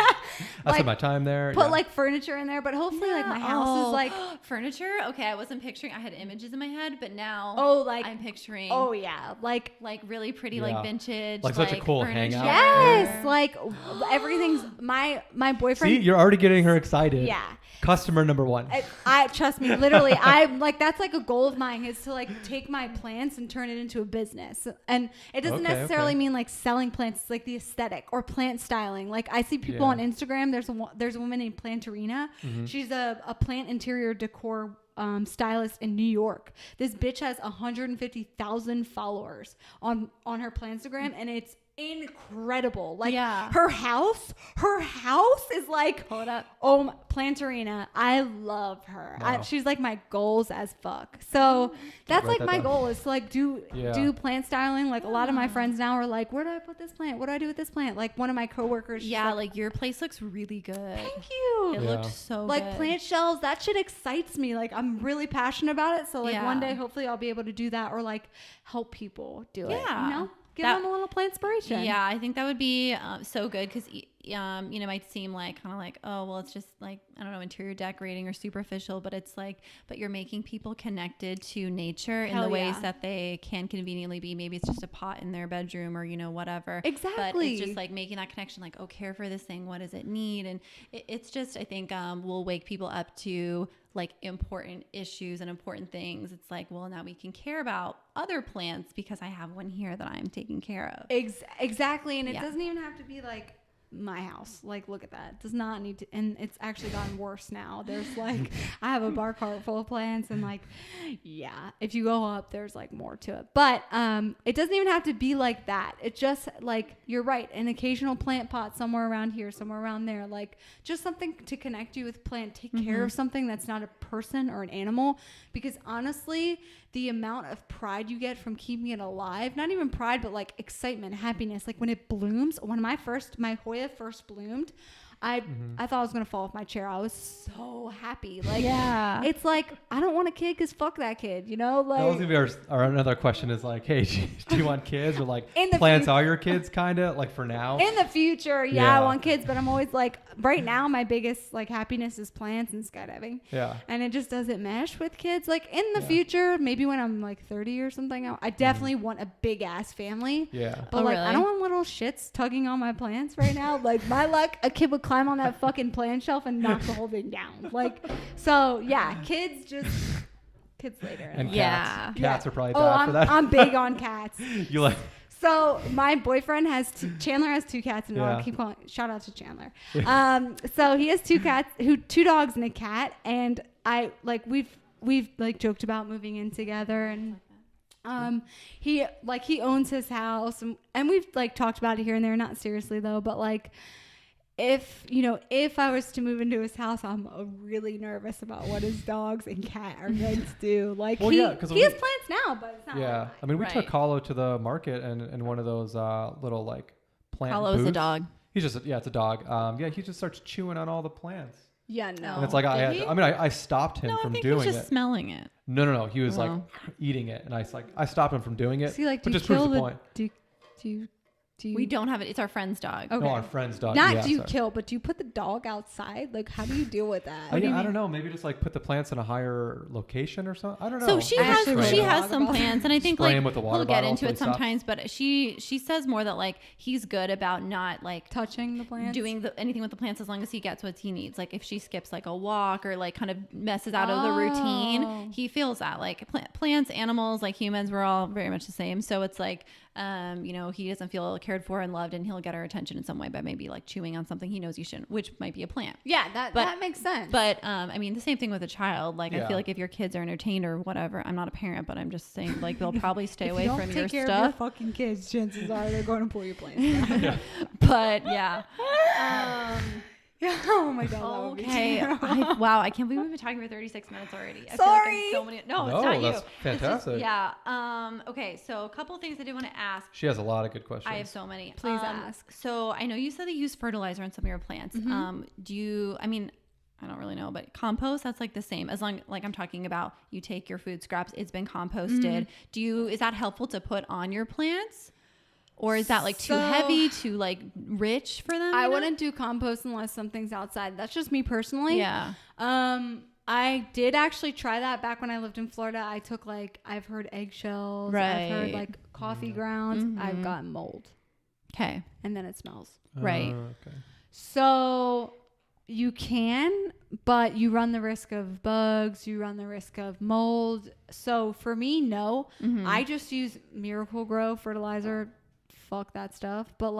I Like, spend my time there. put yeah. like furniture in there, but hopefully like my house Oh, is like furniture. Okay, I wasn't picturing. I had images in my head, but now like I'm picturing oh yeah, like like really pretty, Yeah. like vintage, Like such a cool furniture. hangout. yes, like everything's my boyfriend. See, you're already getting her excited. yeah. Customer number one. I trust me, literally, I'm like, that's like a goal of mine is to like take my plants and turn it into a business. And it doesn't Okay, necessarily okay. mean like selling plants, it's like the aesthetic or plant styling. Like I see people Yeah. on Instagram. There's a woman named Plantarina. Mm-hmm. She's a plant interior decor stylist in New York. This bitch has 150,000 followers on her Planstagram, and it's incredible. Like Yeah. her house is like Pull it up. oh my, Plantarina, I love her. Wow. She's like my goals as fuck. So that's Write like that my down. goal is to like do Yeah. plant styling. Like a lot of my friends now are like, where do I put this plant? What do I do with this plant? Like one of my coworkers, she's Yeah, like, like your place looks really good. thank you. It Yeah. looked so Like good. plant shelves, that shit excites me. Like I'm really passionate about it. So like one Yeah. day, hopefully, I'll be able to do that or like help people do it. Yeah. You know, give That- them a little Plantspiration. Yeah, I think that would be so good because, you know, it might seem like kind of like, oh, well, it's just like, I don't know, interior decorating or superficial, but it's like, but you're making people connected to nature in Hell the ways yeah. that they can convenient be. Maybe it's just a pot in their bedroom or, you know, whatever. But Exactly. it's just like making that connection, like, oh, care for this thing. What does it need? And it's just, I think will wake people up to like important issues and important things. It's like, well, now we can care about other plants because I have one here that I'm taking care of. Exactly. And it Yeah. doesn't even have to be like my house. Like, look at that. It does not need to. And it's actually gotten worse now. There's like, I have a bar cart full of plants and like, yeah, if you go up, there's like more to it. But it doesn't even have to be like that. It's just like, you're right. An occasional plant pot somewhere around here, somewhere around there. Like just something to connect you with plant. Take care of something that's not a person or an animal. Because honestly, the amount of pride you get from keeping it alive, not even pride, but like excitement, happiness. Like when it blooms, when my Hoya first bloomed, I thought I was going to fall off my chair. I was so happy. Like, Yeah. it's like, I don't want a kid because fuck that kid, you know? That was Like, gonna be our another question is like, hey, do you want kids or like In the plants future. are your kids kind of like for now? in the future, yeah, I Yeah. want kids, but I'm always like, right now, my biggest like happiness is plants and skydiving. Yeah. And it just doesn't mesh with kids. Like in the Yeah. future, maybe when I'm like 30 or something, I definitely want a big ass family. Yeah. But Oh, like, I really? don't want little shits tugging on my plants right now. Like my luck, a kid would climb on that fucking plant shelf and knock the whole thing down. Like, so yeah, kids later. And Yeah. cats. Yeah. Cats are probably Oh, bad for that. I'm big on cats. You like So my boyfriend has Chandler has 2 cats, and I'll Yeah. keep calling. Shout out to Chandler. So he has 2 cats, 2 dogs and a cat, and I like we've like joked about moving in together, and he owns his house, and we've like talked about it here and there, not seriously though, but like if I was to move into his house, I'm really nervous about what his dogs and cat are going to do. Like, he has plants now, but it's not. Yeah. like I mean, we Right. took Hollow to the market and one of those little like plant Hollow is a booths. dog. He's just, it's a dog. Yeah, he just starts chewing on all the plants. Yeah, no. And it's like, I stopped him No, I from think doing he's just it. smelling it. No. He was Wow. like eating it. And I stopped him from doing it. See, like, do which you just proves kill the the point. do you We don't have it. It's our friend's dog. Okay. No, our friend's dog. Not yeah, do you sorry. kill, but do you put the dog outside? Like, how do you deal with that? I don't know. Maybe just like put the plants in a higher location or something. I don't know. So she I has actually she read has a some blog about plants, and I think Spray like him with a water we'll get bottle into until it he stops. sometimes. But she says more that like he's good about not like Touching the plants? doing anything with the plants as long as he gets what he needs. Like if she skips like a walk or like kind of messes out of the routine, he feels that like plants, animals, like humans, we're all very much the same. So it's like he doesn't feel cared for and loved, and he'll get our attention in some way by maybe like chewing on something he knows he shouldn't, which might be a plant. Yeah, that makes sense. But I mean, the same thing with a child. Like I Yeah. feel like if your kids are entertained or whatever, I'm not a parent, but I'm just saying like they'll probably stay away from your Of your stuff. fucking kids, chances are they're going to pull your plants. But yeah. Oh my god. that would be Okay. terrible. Wow. I can't believe we've been talking for 36 minutes already. I Sorry. Feel like no, No, it's not that's you. fantastic. It's just, yeah. Okay. So a couple of things I did want to ask. She has a lot of good questions. I have so many. Please ask. So I know you said they use fertilizer on some of your plants. Do you? I mean, I don't really know, but compost, that's like the same. As long like I'm talking about, you take your food scraps, it's been composted. Is that helpful to put on your plants? Or is that like too heavy, too like rich for them? I wouldn't do compost unless something's outside. That's just me personally. Yeah. I did actually try that back when I lived in Florida. I took I've heard eggshells. I've heard Right. coffee grounds. I've gotten mold. Okay. And then it smells. Right. Okay. So you can, but you run the risk of bugs. You run the risk of mold. So for me, no. I just use Miracle Grow fertilizer. Fuck that stuff. But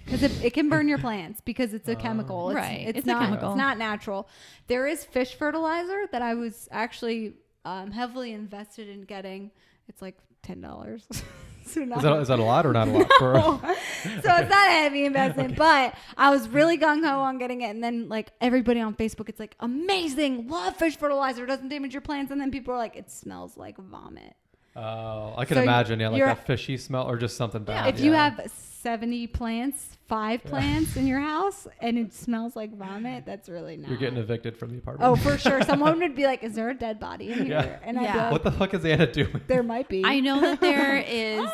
because it can burn your plants because it's a chemical. It's a not, chemical. It's not natural. There is fish fertilizer that I was actually heavily invested in getting. It's like $10. So Is that a lot or not a lot? so it's not a heavy investment, but I was really gung-ho on getting it. And then everybody on Facebook, it's like, amazing, love fish fertilizer, doesn't damage your plants. And then people are like, it smells like vomit. Oh, I can So imagine. Yeah, like you're- that fishy smell or just something bad. If you have 70 plants, 5 plants in your house, and it smells like vomit, that's really not. You're getting evicted from the apartment. Oh, for sure. Someone would be like, is there a dead body in here? Yeah. And I'd be Yeah. like, What the fuck is Anna doing? there might be. I know that there is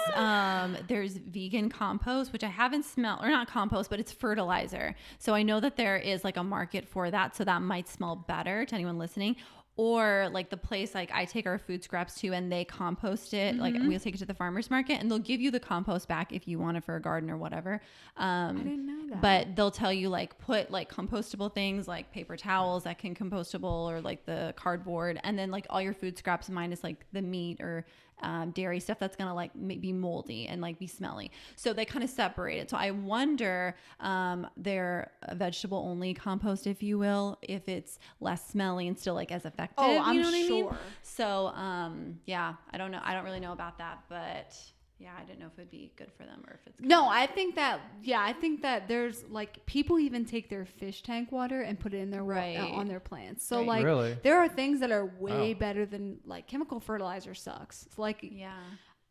there's vegan compost, which I haven't smelled, or not compost, but it's fertilizer. So I know that there is like a market for that. So that might smell better to anyone listening. Or like the place like I take our food scraps to and they compost it. Like we'll take it to the farmer's market and they'll give you the compost back if you want it for a garden or whatever. I didn't know that. But they'll tell you like put like compostable things like paper towels that can compostable or like the cardboard, and then like all your food scraps minus like the meat or dairy stuff that's gonna like be moldy and like be smelly. So they kind of separate it. So I wonder their vegetable only compost, if you will, if it's less smelly and still like as effective. Oh, I'm you know what I mean? sure. So yeah, I don't know. I don't really know about that, but yeah, I didn't know if it'd be good for them or if it's No, I think that there's people even take their fish tank water and put it in their on their plants. So Right. Really? there are things that are way Wow. better than chemical fertilizer sucks. It's yeah.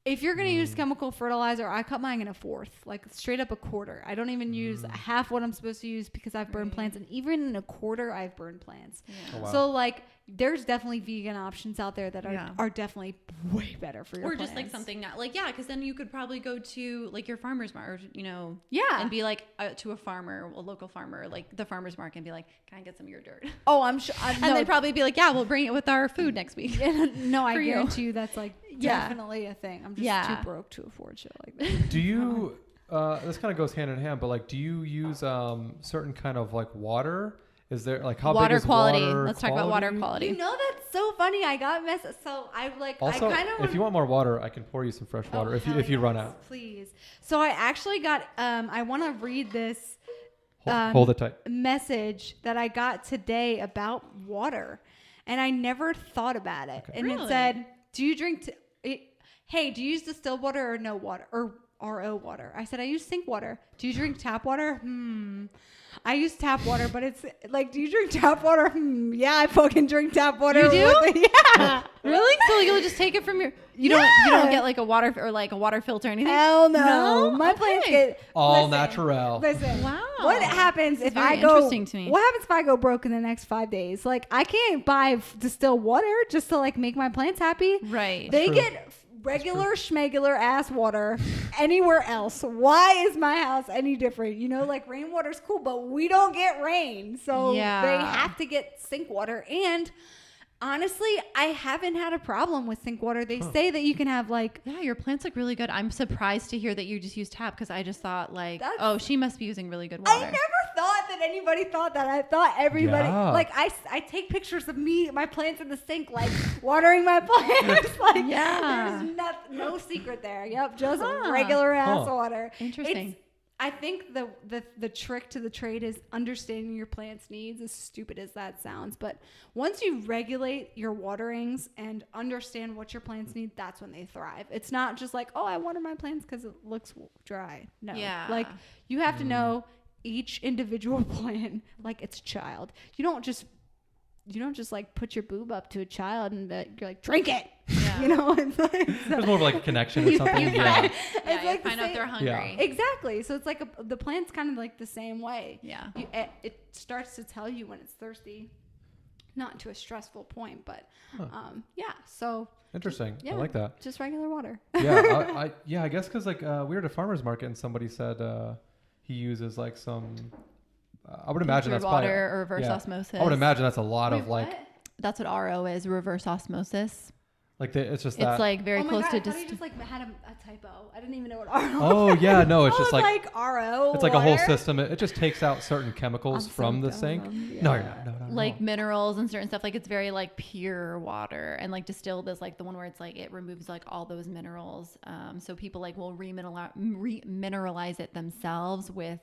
if you're going to use chemical fertilizer, I cut mine in a fourth, straight up a quarter. I don't even use half what I'm supposed to use because I've burned plants, and even in a quarter I've burned plants. Yeah. Oh, wow. So there's definitely vegan options out there that Yeah. are definitely way better for your Or plants. just something not because then you could probably go to like your farmer's market, Yeah. and be like to a farmer, a local farmer, like the farmer's market, and be like, can I get some of your dirt? Oh, I'm sure. And they'd probably be like, yeah, we'll bring it with our food next week. no, I for you. guarantee you that's Yeah. definitely a thing. I'm just Yeah. too broke to afford shit like that. Do you? This kind of goes hand in hand, but do you use certain kind of water? Is there how Water big is quality. water Let's talk about water You quality. know, that's so funny. I got messed. So I Also, I kind of. if you want more water, I can pour you some fresh water if you run out. Please. So I actually got. I want to read this Hold it tight. message that I got today about water, and I never thought about it. Okay. And it Really? said, "Do you drink? Hey, do you use distilled water or no water or RO water. I said, I use sink water. Do you drink tap water? I use tap water, but it's like, do you drink tap water? Yeah, I fucking drink tap water. You do? Yeah. Really? So you'll just take it from your, you don't get like a water or like a water filter or anything? Hell no. No? My Okay. plants get All listen, natural. Listen. Wow. What happens This is if very I go? interesting to me. What happens if I go broke in the next 5 days? Like I can't buy distilled water just to like make my plants happy. Right. They True. get regular schmegular ass water anywhere else. Why is my house any different? You know, like rainwater's cool, but we don't get rain. So Yeah. they have to get sink water. And honestly, I haven't had a problem with sink water. They say that you can have like, Yeah, your plants look really good. I'm surprised to hear that you just use tap because I just thought like, That's- oh, she must be using really good water. I never thought that anybody thought that. I thought everybody, Yeah. like I take pictures of me, my plants in the sink, like watering my plants. Like Yeah. there's no secret there. Yep. Just Huh. regular ass Huh. water. Interesting. I think the trick to the trade is understanding your plant's needs, as stupid as that sounds. But once you regulate your waterings and understand what your plants need, that's when they thrive. It's not just like, oh, I water my plants because it looks dry. No. Yeah. Like you have to know each individual plant like it's a child. You don't just like put your boob up to a child and you're like, drink it. Yeah. You know, it's like, There's more of like a connection or something. Yeah. Yeah, It's you like the find out same- they're hungry. Yeah. Exactly. So it's like the plant's kind of like the same way. Yeah. It starts to tell you when it's thirsty, not to a stressful point, but yeah. So Interesting. yeah, I like that. just regular water. Yeah. I guess because like we were at a farmer's market and somebody said he uses like some. I would imagine Filtered that's probably water or reverse yeah. osmosis. I would imagine that's a lot Wait, of like what? That's what RO is, reverse osmosis. it's just It's that. like very Oh my close God, to I thought you just. just like had a typo. I didn't even know what RO. Oh yeah, no, it's I just was like RO. it's like a whole water. system. It just takes out certain chemicals I'm so from the dumb. sink. Yeah. No, you're not. No, not at Like all. minerals and certain stuff, like it's very like pure water, and like distilled is like the one where it's like it removes like all those minerals. So people like will remineralize it themselves with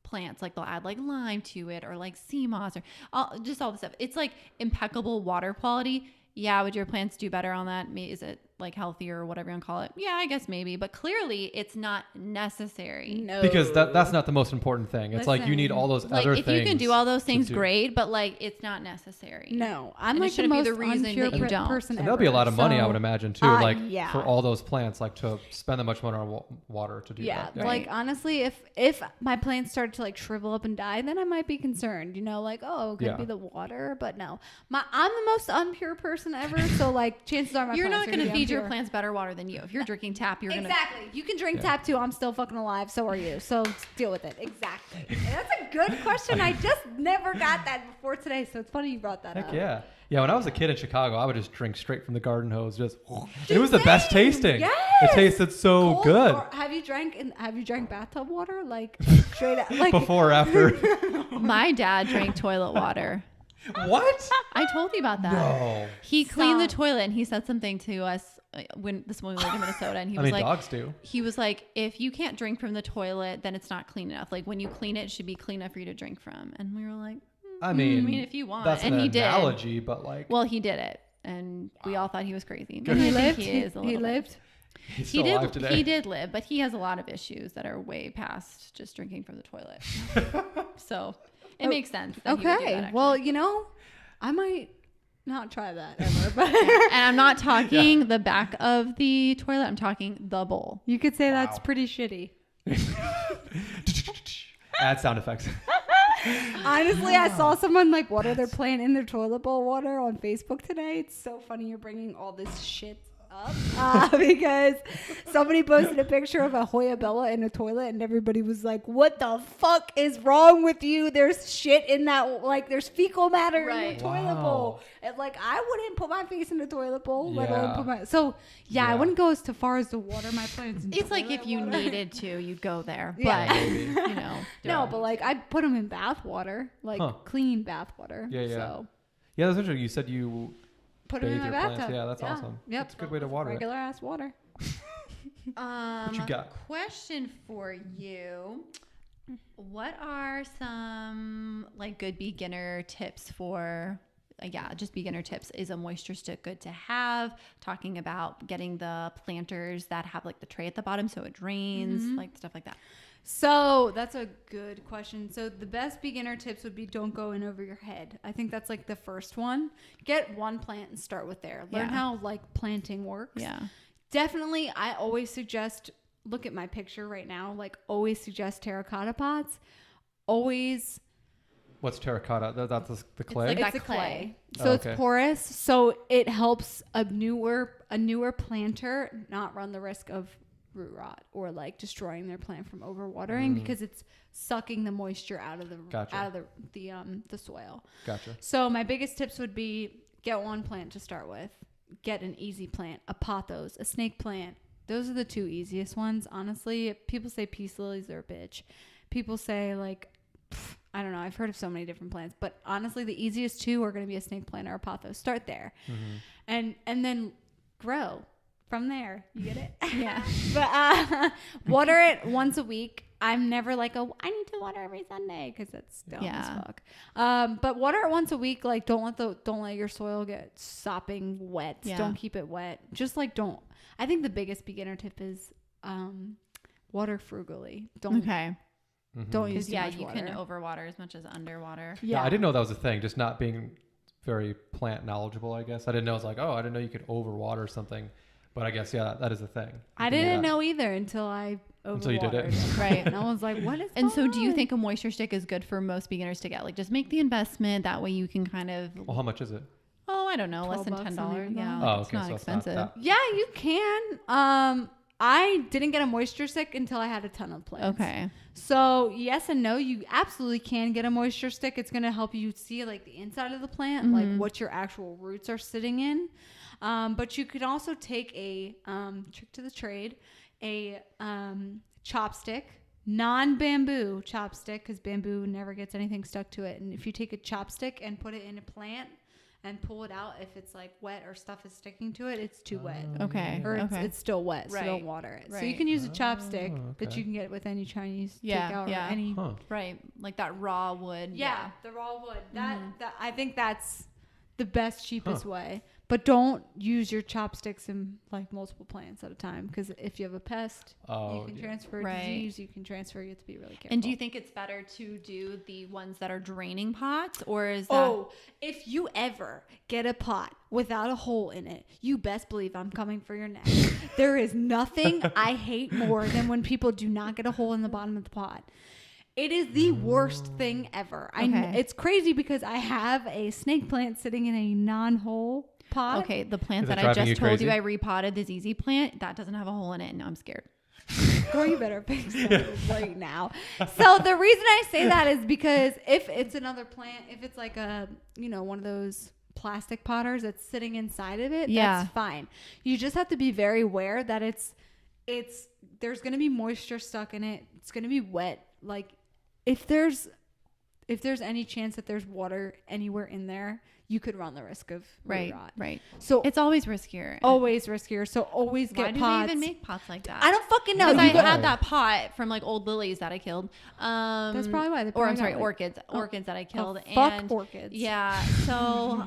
plants, like they'll add like lime to it or like sea moss or all the stuff. It's like impeccable water quality. Yeah, would your plants do better on that? Is it like healthier or whatever you want to call it? Yeah, I guess maybe, but clearly it's not necessary. No. Because that's not the most important thing. It's like you need Listen, all those Like other if things. you can do all those to things, do. great, but like it's not necessary. No, I'm And it like the shouldn't be most the reason unpure that you don't. person And that'll be a ever, lot of money, I so- would imagine too. Like yeah. for all those plants, like to spend that much money on water to do Yeah, that. like honestly, if my plants started to like shrivel up and die, then I might be concerned. You know, like oh, it could Yeah. be the water, but no, I'm the most unpure person ever. So like, chances are my You're plants not are going to gonna be feed your unpure. plants better water than you. If you're drinking tap, you're going to. Exactly. You can drink Yeah. tap too. I'm still fucking alive. So are you. So deal with it. Exactly. And that's a good question. I just never got that before today. So it's funny you brought that Heck up. yeah. Yeah, when I was a kid in Chicago, I would just drink straight from the garden hose. Just it was the best tasting. Yes. It tasted so Cold good. or- have you drank bathtub water like straight out like Before or after. My dad drank toilet water. What? I told you about that. No. He cleaned the Stop. toilet and he said something to us when we lived in Minnesota, and he I was mean, like, dogs do. he was like, if you can't drink from the toilet, then it's not clean enough. Like when you clean it, it should be clean enough for you to drink from. And we were like, I mean, if you want. that's And an he did. analogy, but like, well, he did it, and we all thought he was crazy. Good. And I he think lived. He is a He little bit. lived. he's He still alive did. today. He did live, but he has a lot of issues that are way past just drinking from the toilet. So it makes sense. That he would do Okay. that, Well, actually. you know, I might not try that ever, but And I'm not talking the back of the toilet. I'm talking the bowl. you could say that's Wow. pretty shitty. Add sound effects. Honestly, I saw someone like water their plant in their toilet bowl water on Facebook today. It's so funny you're bringing all this shit up because somebody posted a picture of a Hoya Bella in a toilet and everybody was like, what the fuck is wrong with you? There's shit in that, like there's fecal matter in Right. the toilet Wow. bowl. And like I wouldn't put my face in the toilet bowl, let alone Yeah. put my, so yeah, I Yeah. wouldn't go as far as to water my plants in It's like toilet if you water. needed to, you'd go there. Yeah. But, Maybe. you know. No, Yeah. but like I'd put them in bath water, like Huh. clean bath water. Yeah, yeah. So Yeah, that's interesting. You said you put them in bathe my your bathtub. plants. Yeah, that's awesome. Yep. That's a good way to water it. Regular ass water. What you got? Question for you. What are some like good beginner tips for just beginner tips. Is a moisture stick good to have? Talking about getting the planters that have like the tray at the bottom so it drains, like stuff like that. So that's a good question. So the best beginner tips would be don't go in over your head. I think that's like the first one. Get one plant and start with there. Learn how like planting works. Yeah. Definitely, I always suggest, look at my picture right now, like always suggest terracotta pots. Always. What's terracotta? That's the clay? It's like It's that a clay. clay. So Oh, it's okay. porous. So it helps a newer planter not run the risk of root rot or like destroying their plant from overwatering because it's sucking the moisture out of the soil. Gotcha. So my biggest tips would be get one plant to start with. Get an easy plant, a pothos, a snake plant. Those are the two easiest ones. Honestly, people say peace lilies are a bitch. People say like, I don't know. I've heard of so many different plants, but honestly, the easiest two are going to be a snake plant or a pothos. Start there, and then grow from there. You get it? Yeah. But water it once a week. I'm never like, I need to water every Sunday because that's dumb as fuck. But water it once a week. Like don't let your soil get sopping wet. Yeah. Don't keep it wet. Just like don't. I think the biggest beginner tip is water frugally. Don't use too much you water. can overwater as much as underwater. Yeah, I didn't know that was a thing. Just not being very plant knowledgeable, I guess. I didn't know. It's like, I didn't know you could overwater something. But I guess, that is a thing. I didn't know either until I overwatered. Until you did it. Right. And I was like, what is And so going do you on? think a moisture stick is good for most beginners to get? Like just make the investment. That way you can kind of, Well, how much is it? I don't know, less than $12 $10. Yeah. $100. Like, Oh, it's okay. not So expensive. it's not that. Yeah, you can. I didn't get a moisture stick until I had a ton of plants. Okay. So yes and no, you absolutely can get a moisture stick. It's going to help you see like the inside of the plant, like what your actual roots are sitting in. But you could also take a trick to the trade, a chopstick, non-bamboo chopstick, because bamboo never gets anything stuck to it. And if you take a chopstick and put it in a plant and pull it out, if it's like wet or stuff is sticking to it, it's too wet. Okay. Or Okay. it's still wet, so Right. don't water it. So you Right. can use a chopstick that okay. you can get with any Chinese Yeah, takeout yeah. or any. Huh. Right. Like that raw wood. Yeah, the raw wood. That I think that's the best, cheapest way. But don't use your chopsticks in like multiple plants at a time, because if you have a pest, you can transfer disease. You can transfer. You have to be really careful. And do you think it's better to do the ones that are draining pots, or is that? If you ever get a pot without a hole in it, you best believe I'm coming for your neck. There is nothing I hate more than when people do not get a hole in the bottom of the pot. It is the worst thing ever. It's crazy because I have a snake plant sitting in a non-hole pot. Okay, the plant Is that it I driving just you told you crazy? I repotted, the ZZ plant, that doesn't have a hole in it, and now I'm scared. Girl, you better fix that right now. So the reason I say that is because if it's another plant, if it's like a, one of those plastic potters that's sitting inside of it, that's fine. You just have to be very aware that there's going to be moisture stuck in it. It's going to be wet. Like if there's any chance that there's water anywhere in there, you could run the risk of root rot. Right. So It's always riskier. always riskier. So always Why get do pots. they even make pots like that? I don't fucking know. Because I You had that pot from like old lilies that I killed. That's probably why. Or I'm sorry, orchids that I killed. fuck and orchids. Yeah. So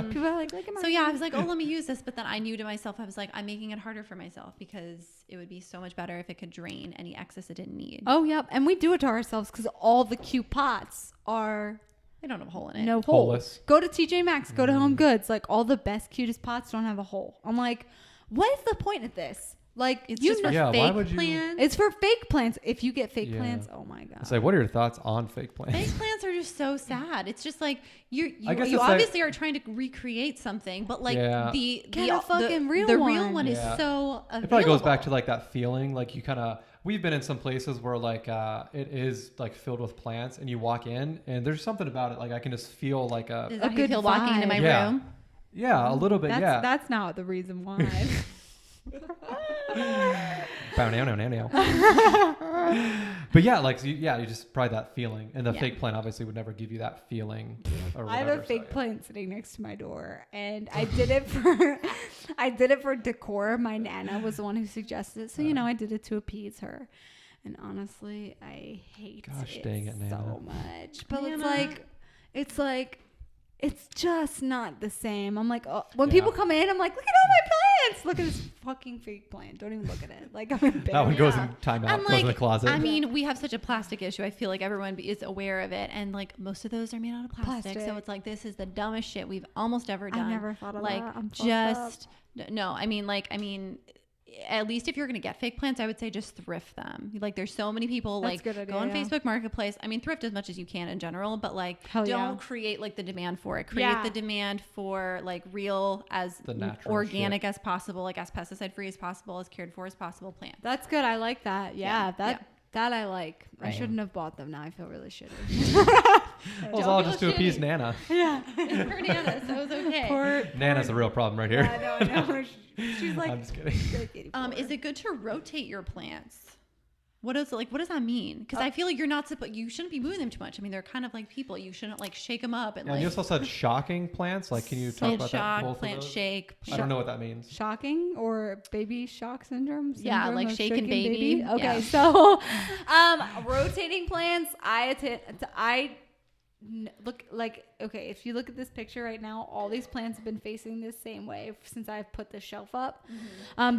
People are like, look at my. so yeah, I was like, let me use this. But then I knew to myself, I was like, I'm making it harder for myself because it would be so much better if it could drain any excess it didn't need. Oh, yep. And we do it to ourselves because all the cute pots are They don't have a hole in it. no hole. Holeless. Go to TJ Maxx, go to Home Goods. Like all the best, cutest pots don't have a hole. I'm like, what is the point of this? Like, It's just for Yeah, why fake would you- plants. it's for fake plants. If you get fake Yeah. plants, oh my God. It's like, what are your thoughts on fake plants? Fake plants are just so sad. It's just like you I guess you it's like- obviously are trying to recreate something, but like Yeah. Get a fucking real the one. real one is Yeah. so available. It probably goes back to like that feeling, like you kind of, we've been in some places where like it is like filled with plants and you walk in and there's something about it. Like I can just feel like Is a, that how you good feel walking into my vibe. room? yeah, a little bit. Yeah. That's not the reason why. Bow, now, now, now, now. But yeah, like, you just probably that feeling. And the Yeah. fake plant obviously would never give you that feeling or I have whatever, a fake so, yeah. plant sitting next to my door, and I did it for decor. My nana was the one who suggested it, so I did it to appease her. And honestly, I hate Gosh it dang it, Nana. so much. But Nana. it's like it's just not the same. I'm like, oh, when people come in, I'm like, look at all my plants. Look at this fucking fake plant. Don't even look at it. Like, I'm embarrassed. That one goes in timeout, goes in the closet. I mean, we have such a plastic issue. I feel like everyone is aware of it. And like most of those are made out of plastic. So it's like, this is the dumbest shit we've almost ever done. I never thought of like, that. I'm just, no, I mean, at least if you're going to get fake plants, I would say just thrift them. Like there's so many people That's like go on Facebook Marketplace. I mean, thrift as much as you can in general, but like don't create like the demand for it. Create the demand for like real, as organic as possible, like as pesticide free as possible, as cared for as possible plant. That's good. I like that. That I like. Right. I shouldn't have bought them. Now I feel really shitty. Well, I'll just to appease Nana. Yeah. It's for Nana, so it's okay. Nana's the real problem right here. I know. She's like, I'm just kidding. Is it good to rotate your plants? What does that mean? Because I feel like you shouldn't be moving them too much. I mean, they're kind of like people. You shouldn't like shake them up and you also said shocking plants. Like, can you talk about shock, that? Plant shake. I don't know what that means. Shocking or baby shock syndrome? Yeah, like shaken baby. Okay, so rotating plants. I look like, okay, if you look at this picture right now, all these plants have been facing this same way since I've put the shelf up,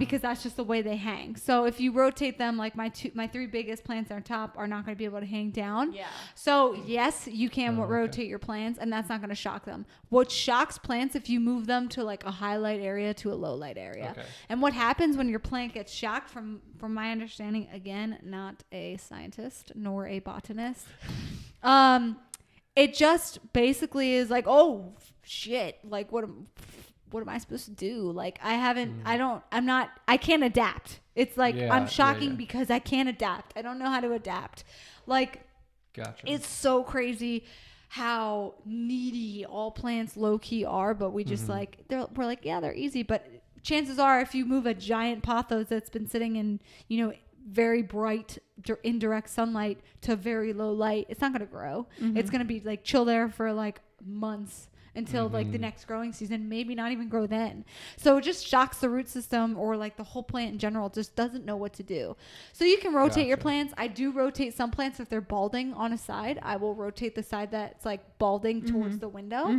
because that's just the way they hang. So if you rotate them, like my three biggest plants on top are not going to be able to hang down. Yeah. So yes, you can rotate your plants, and that's not going to shock them. What shocks plants if you move them to like a high light area to a low light area. Okay. And what happens when your plant gets shocked, from my understanding, again, not a scientist nor a botanist, it just basically is like, oh shit, like what am I supposed to do? Like I can't adapt. It's like I'm shocking because I can't adapt. I don't know how to adapt. Like, gotcha. It's so crazy how needy all plants low key are, but we just we're like, yeah, they're easy. But chances are, if you move a giant pothos that's been sitting in, very bright indirect sunlight to very low light, it's not going to grow. It's going to be like chill there for like months until like the next growing season, maybe not even grow then. So it just shocks the root system, or like the whole plant in general just doesn't know what to do. So you can rotate your plants. I do rotate some plants if they're balding on a side. I will rotate the side that's like balding towards the window.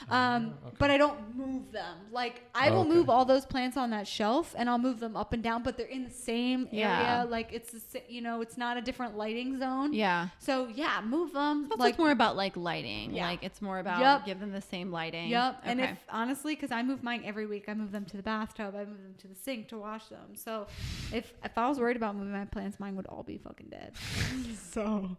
But I don't move them. Like I will move all those plants on that shelf, and I'll move them up and down, but they're in the same area. Like it's it's not a different lighting zone. Yeah. So move them. Like it's more about like lighting. Yeah. Like it's more about give them the same lighting. Yep. And if honestly, because I move mine every week, I move them to the bathtub, I move them to the sink to wash them. So if I was worried about moving my plants, mine would all be fucking dead. So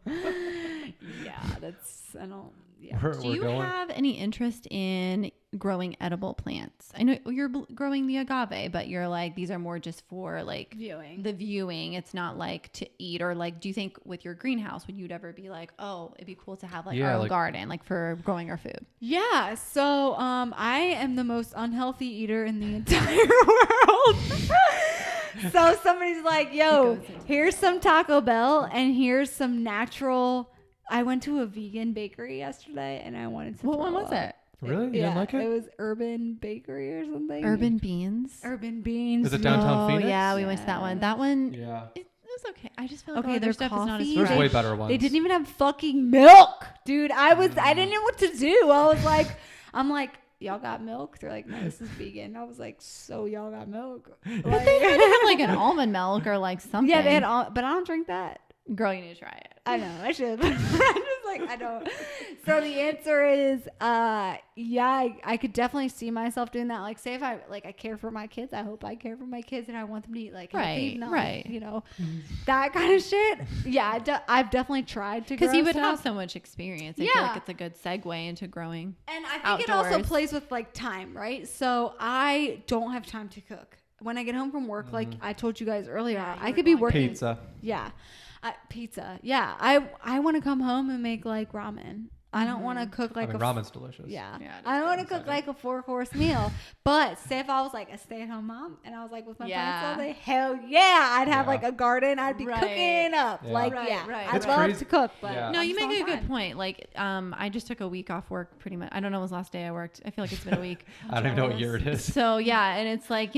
Do you have any interest in growing edible plants? I know you're growing the agave, but you're like, these are more just for like the viewing. It's not like to eat. Or like, do you think with your greenhouse, would you ever be like, oh, it'd be cool to have like our own garden, like for growing our food? Yeah. So I am the most unhealthy eater in the entire world. So somebody's like, yo, here's some Taco Bell and here's some natural. I went to a vegan bakery yesterday and I wanted to. What one was it? Really? You didn't like it? It was Urban Bakery or something. Urban Beans. Urban Beans. Is it downtown Phoenix? Yeah, we went to that one. That one. Yeah. It was okay. I just feel like their stuff is not as fresh. There's way better ones. They didn't even have fucking milk, dude. I didn't know what to do. I was like, I'm like, y'all got milk? They're like, no, this is vegan. I was like, so y'all got milk? But they had to have like an almond milk or like something. Yeah, they had but I don't drink that. Girl, you need to try it. I know, I should. I'm just like, I don't. So the answer is, I could definitely see myself doing that. Like, say if I care for my kids, I hope I care for my kids and I want them to eat like healthy, that kind of shit. Yeah, I've definitely tried to grow because you would stuff. have so much experience. I feel like it's a good segue into growing. And I think it also plays with like time, right? So I don't have time to cook. When I get home from work, like I told you guys earlier, I could be working. Pizza. Yeah. Pizza. Yeah. I want to come home and make like ramen. I don't want to cook like ramen's delicious. Yeah. I don't want to cook like a 4-course meal. But say if I was like a stay-at-home mom and I was like with my plants all day, hell yeah, I'd have like a garden. I'd be cooking up. I'd love to cook. But no, you make a good point. Like, I just took a week off work pretty much. I don't know when was the last day I worked. I feel like it's been a week. I don't even know what year it is. So yeah, and it's like,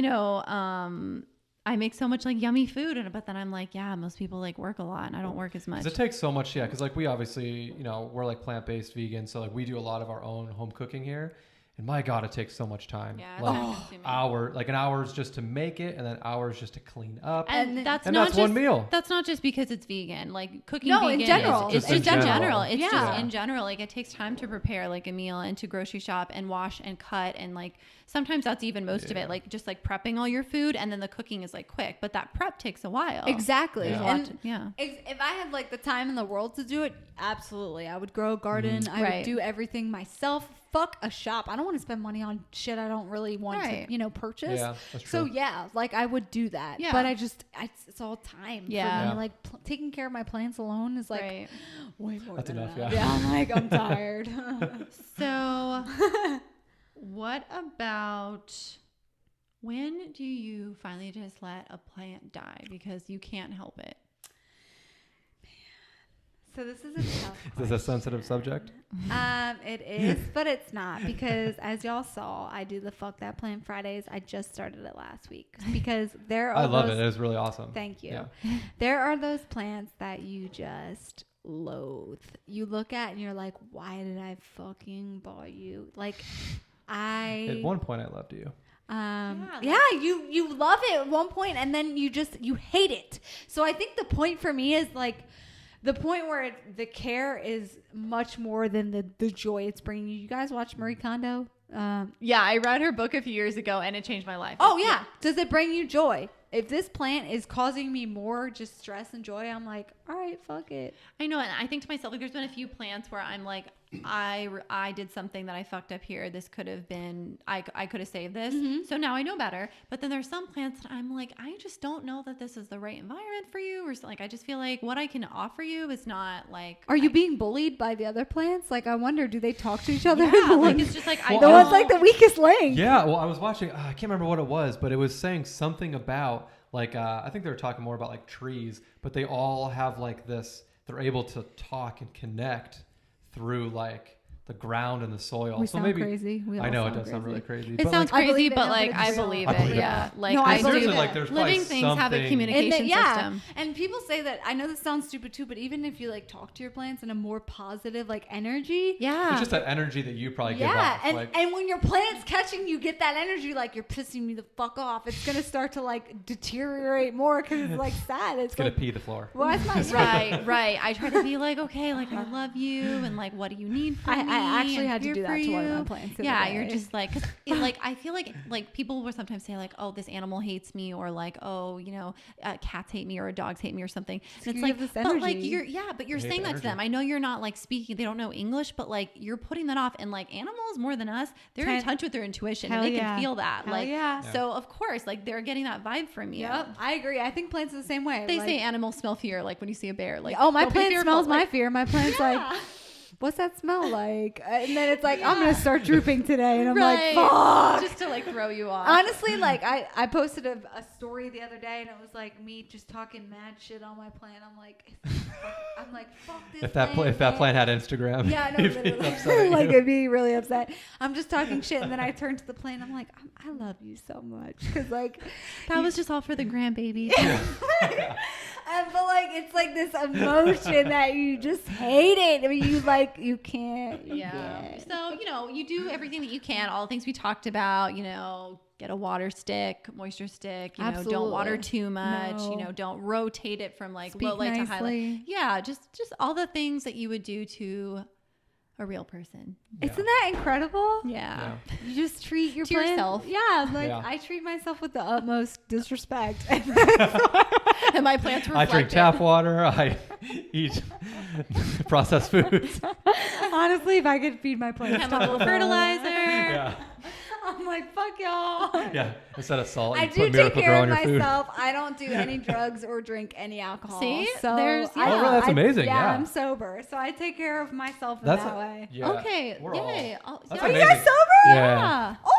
I make so much like yummy food, but then I'm like, yeah, most people like work a lot and I don't work as much. 'Cause it takes so much, because like we obviously, we're like plant-based vegan, so like we do a lot of our own home cooking here, and my God, it takes so much time. Yeah, like an hours just to make it, and then hours just to clean up. And that's that's one meal. That's not just because it's vegan. Like cooking vegan in general. it's Just just in in general. general. It's Yeah. just in general. Like it takes time to prepare like a meal and to grocery shop and wash and cut, and like sometimes that's even most of it. Like just like prepping all your food, and then the cooking is like quick, but that prep takes a while. Exactly. Yeah. And if I had like the time in the world to do it, absolutely. I would grow a garden. I would do everything myself. Fuck a shop. I don't want to spend money on shit I don't really want to, purchase. Yeah, that's true. So yeah, like I would do that. Yeah. But it's all time. Yeah. For me. Like taking care of my plants alone is like way more That's than enough, enough. yeah. I'm like, I'm tired. So what about when do you finally just let a plant die because you can't help it? So this is a tough Is this a sensitive subject? It is, but it's not, because as y'all saw, I do the Fuck That Plant Fridays. I just started it last week because there are I love it. It was really awesome. Thank you. Yeah. There are those plants that you just loathe. You look at and you're like, why did I fucking buy you? Like At one point, I loved you. You love it at one point, and then you hate it. So I think the point for me is like the point where the care is much more than the joy it's bringing you. You guys watch Marie Kondo? Yeah, I read her book a few years ago and it changed my life. Oh yeah. Does it bring you joy? If this plant is causing me more just stress and joy, I'm like, all right, fuck it. I know, and I think to myself, like, there's been a few plants where I'm like, I did something that I fucked up here. This could have been, I could have saved this. Mm-hmm. So now I know better. But then there's some plants that I'm like, I just don't know that this is the right environment for you. Or like, I just feel like what I can offer you is not like. Are you being bullied by the other plants? Like, I wonder, do they talk to each other? Yeah, like it's just like Well, the one's like the weakest link. Yeah, well, I was watching. I can't remember what it was, but it was saying something about like I think they were talking more about like trees, but they all have like this. They're able to talk and connect through like the ground and the soil. We so sound maybe crazy. We all I know it does crazy. sound really crazy. It but sounds like, I believe crazy, it, but no, like but I it's believe real. it. I believe Yeah, it. like No, I I believe believe it. like there's living probably things have a something- communication system. And people say that. I know this sounds stupid too, but even if you like talk to your plants in a more positive like energy, Yeah, it's just that energy that you probably give yeah, off. and like, and when your plant's catching, you get that energy like you're pissing me the fuck off. It's gonna start to like deteriorate more because it's like sad. It's gonna like, pee the floor. why is my right. I try to be like, okay, like I love you, and like, what do you need from me? I actually I'm had to here do for that to one of you. my plants. the Yeah, other you're day. just like, cause like I feel like people will sometimes say like, oh, this animal hates me, or like, oh, cats hate me, or dogs hate me, or something. And it's you like, have this but like energy. you're Hate saying the that to them. energy. I know you're not like speaking; they don't know English, but like you're putting that off. And like animals more than us, they're in touch with their intuition, and Hell they yeah. can feel that. Hell like, yeah. so of course, like they're getting that vibe from you. Yep, I agree. I think plants are the same way. They like, say animals smell fear, like when you see a bear. Like, oh, my don't be plant fearful. smells my Like, fear. My plant's like, what's that smell like? And then it's like, I'm gonna start drooping today, and I'm like, fuck. just to like throw you off. Honestly, like I posted a story the other day, and it was like me just talking mad shit on my plant. I'm like, fuck this. If that plant had Instagram, yeah, I know, it'd be literally. upset at like you. it'd be really upset. I'm just talking shit, and then I turn to the plant. I'm like, I love you so much, because like That was just all for the grandbaby. but like it's like this emotion that you just hate it. I mean, you can't. Yeah. So, you do everything that you can, all the things we talked about, get a water stick, moisture stick, don't water Absolutely. too much, No. don't rotate it from like Speak low light to high light. nicely. Yeah, just all the things that you would do to a real person. Isn't that incredible? Yeah. You just treat your To plant. yourself. Yeah, like Yeah. I treat myself with the utmost disrespect. And my plants I reflect drink it. tap water. I eat processed foods. Honestly, if I could feed my plants Chemical fertilizer. Yeah, I'm like, fuck y'all. yeah. Instead of salt, I you do put take Miracle care Grow of on your food. myself. I don't do any drugs or drink any alcohol. See? So There's- I- Oh, really? That's amazing, Yeah, yeah. I'm sober, so I take care of myself in That's that way. yeah. Okay. We're all- Yay. That's Are you amazing. guys sober? Yeah. Oh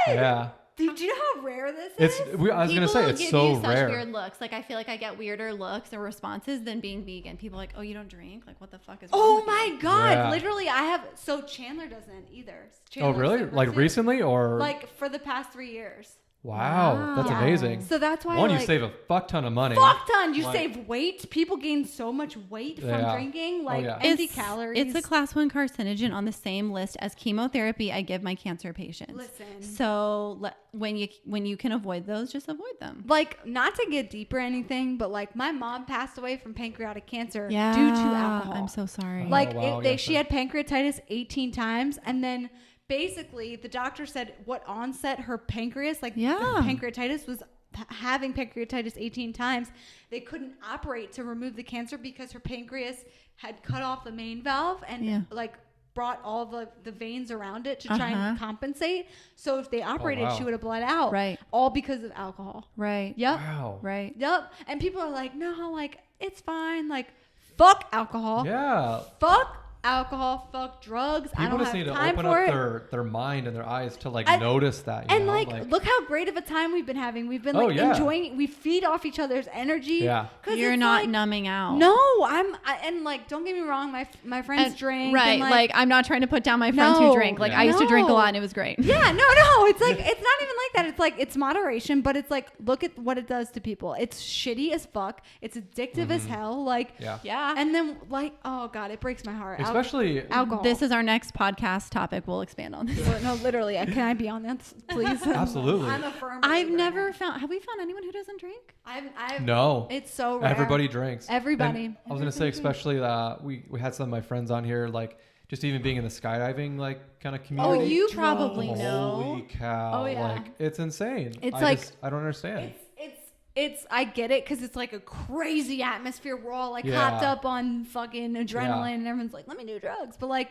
my god! Yeah. Do you know how rare this It's. is? I was gonna say People it's give so you such rare. weird looks. Like I feel like I get weirder looks or responses than being vegan. People are like, oh, you don't drink? Like what the fuck is wrong Oh with you? my god! Yeah. Literally, I have. So Chandler doesn't either. Oh Chandler's really? super Like too. recently or? Like for the past 3 years. Wow, that's Yeah. amazing. So that's why One, you like, save a fuck ton of money. fuck ton. You Like- save weight. People gain so much weight from Yeah. drinking. Like yeah. empty calories. It's a class 1 carcinogen on the same list as chemotherapy I give my cancer patients. Listen. So when you can avoid those, just avoid them. Like, not to get deep or anything, but like my mom passed away from pancreatic cancer due to alcohol. I'm so sorry. Like wow, she had pancreatitis 18 times, and then basically the doctor said what onset her pancreas, like the pancreatitis was having pancreatitis 18 times. They couldn't operate to remove the cancer because her pancreas had cut off the main valve and like brought all the veins around it to try and compensate. So if they operated, she would have bled out. Right. All because of alcohol. Right. Yep. Wow. Right. Yep. And people are like, no, like it's fine. Like, fuck alcohol. Yeah. Fuck alcohol. Fuck drugs. I People don't just have need to time open for up it. their mind and their eyes to like And- notice that. You And know? like, look how great of a time we've been having. We've been like enjoying. We feed off each other's energy. Yeah. You're it's not like, numbing out. No, and like, don't get me wrong. My friends And- drink. Right. And like I'm not trying to put down my friends who No. drink. Like Yeah. I used to drink a No. lot and it was great. Yeah, no. It's like, it's not even like that. It's like, it's moderation, but it's like, look at what it does to people. It's shitty as fuck. It's addictive as hell. Like, Yeah. Yeah. and then like, oh God, it breaks my heart. Especially Alcohol. This is our next podcast topic. We'll expand on this. No, literally. Can I be on this, please? Absolutely. I'm a firm I've believer. never found. Have we found anyone who doesn't drink? I've no. It's so rare. Everybody drinks. Everybody. And I was gonna say, especially we had some of my friends on here, like just even being in the skydiving like kind of community. Oh, you probably Holy know. cow! Oh, yeah. Like it's insane. It's I don't understand. It's I get it because it's like a crazy atmosphere. We're all like Yeah. hopped up on fucking adrenaline, Yeah. and everyone's like, "Let me do drugs," but like,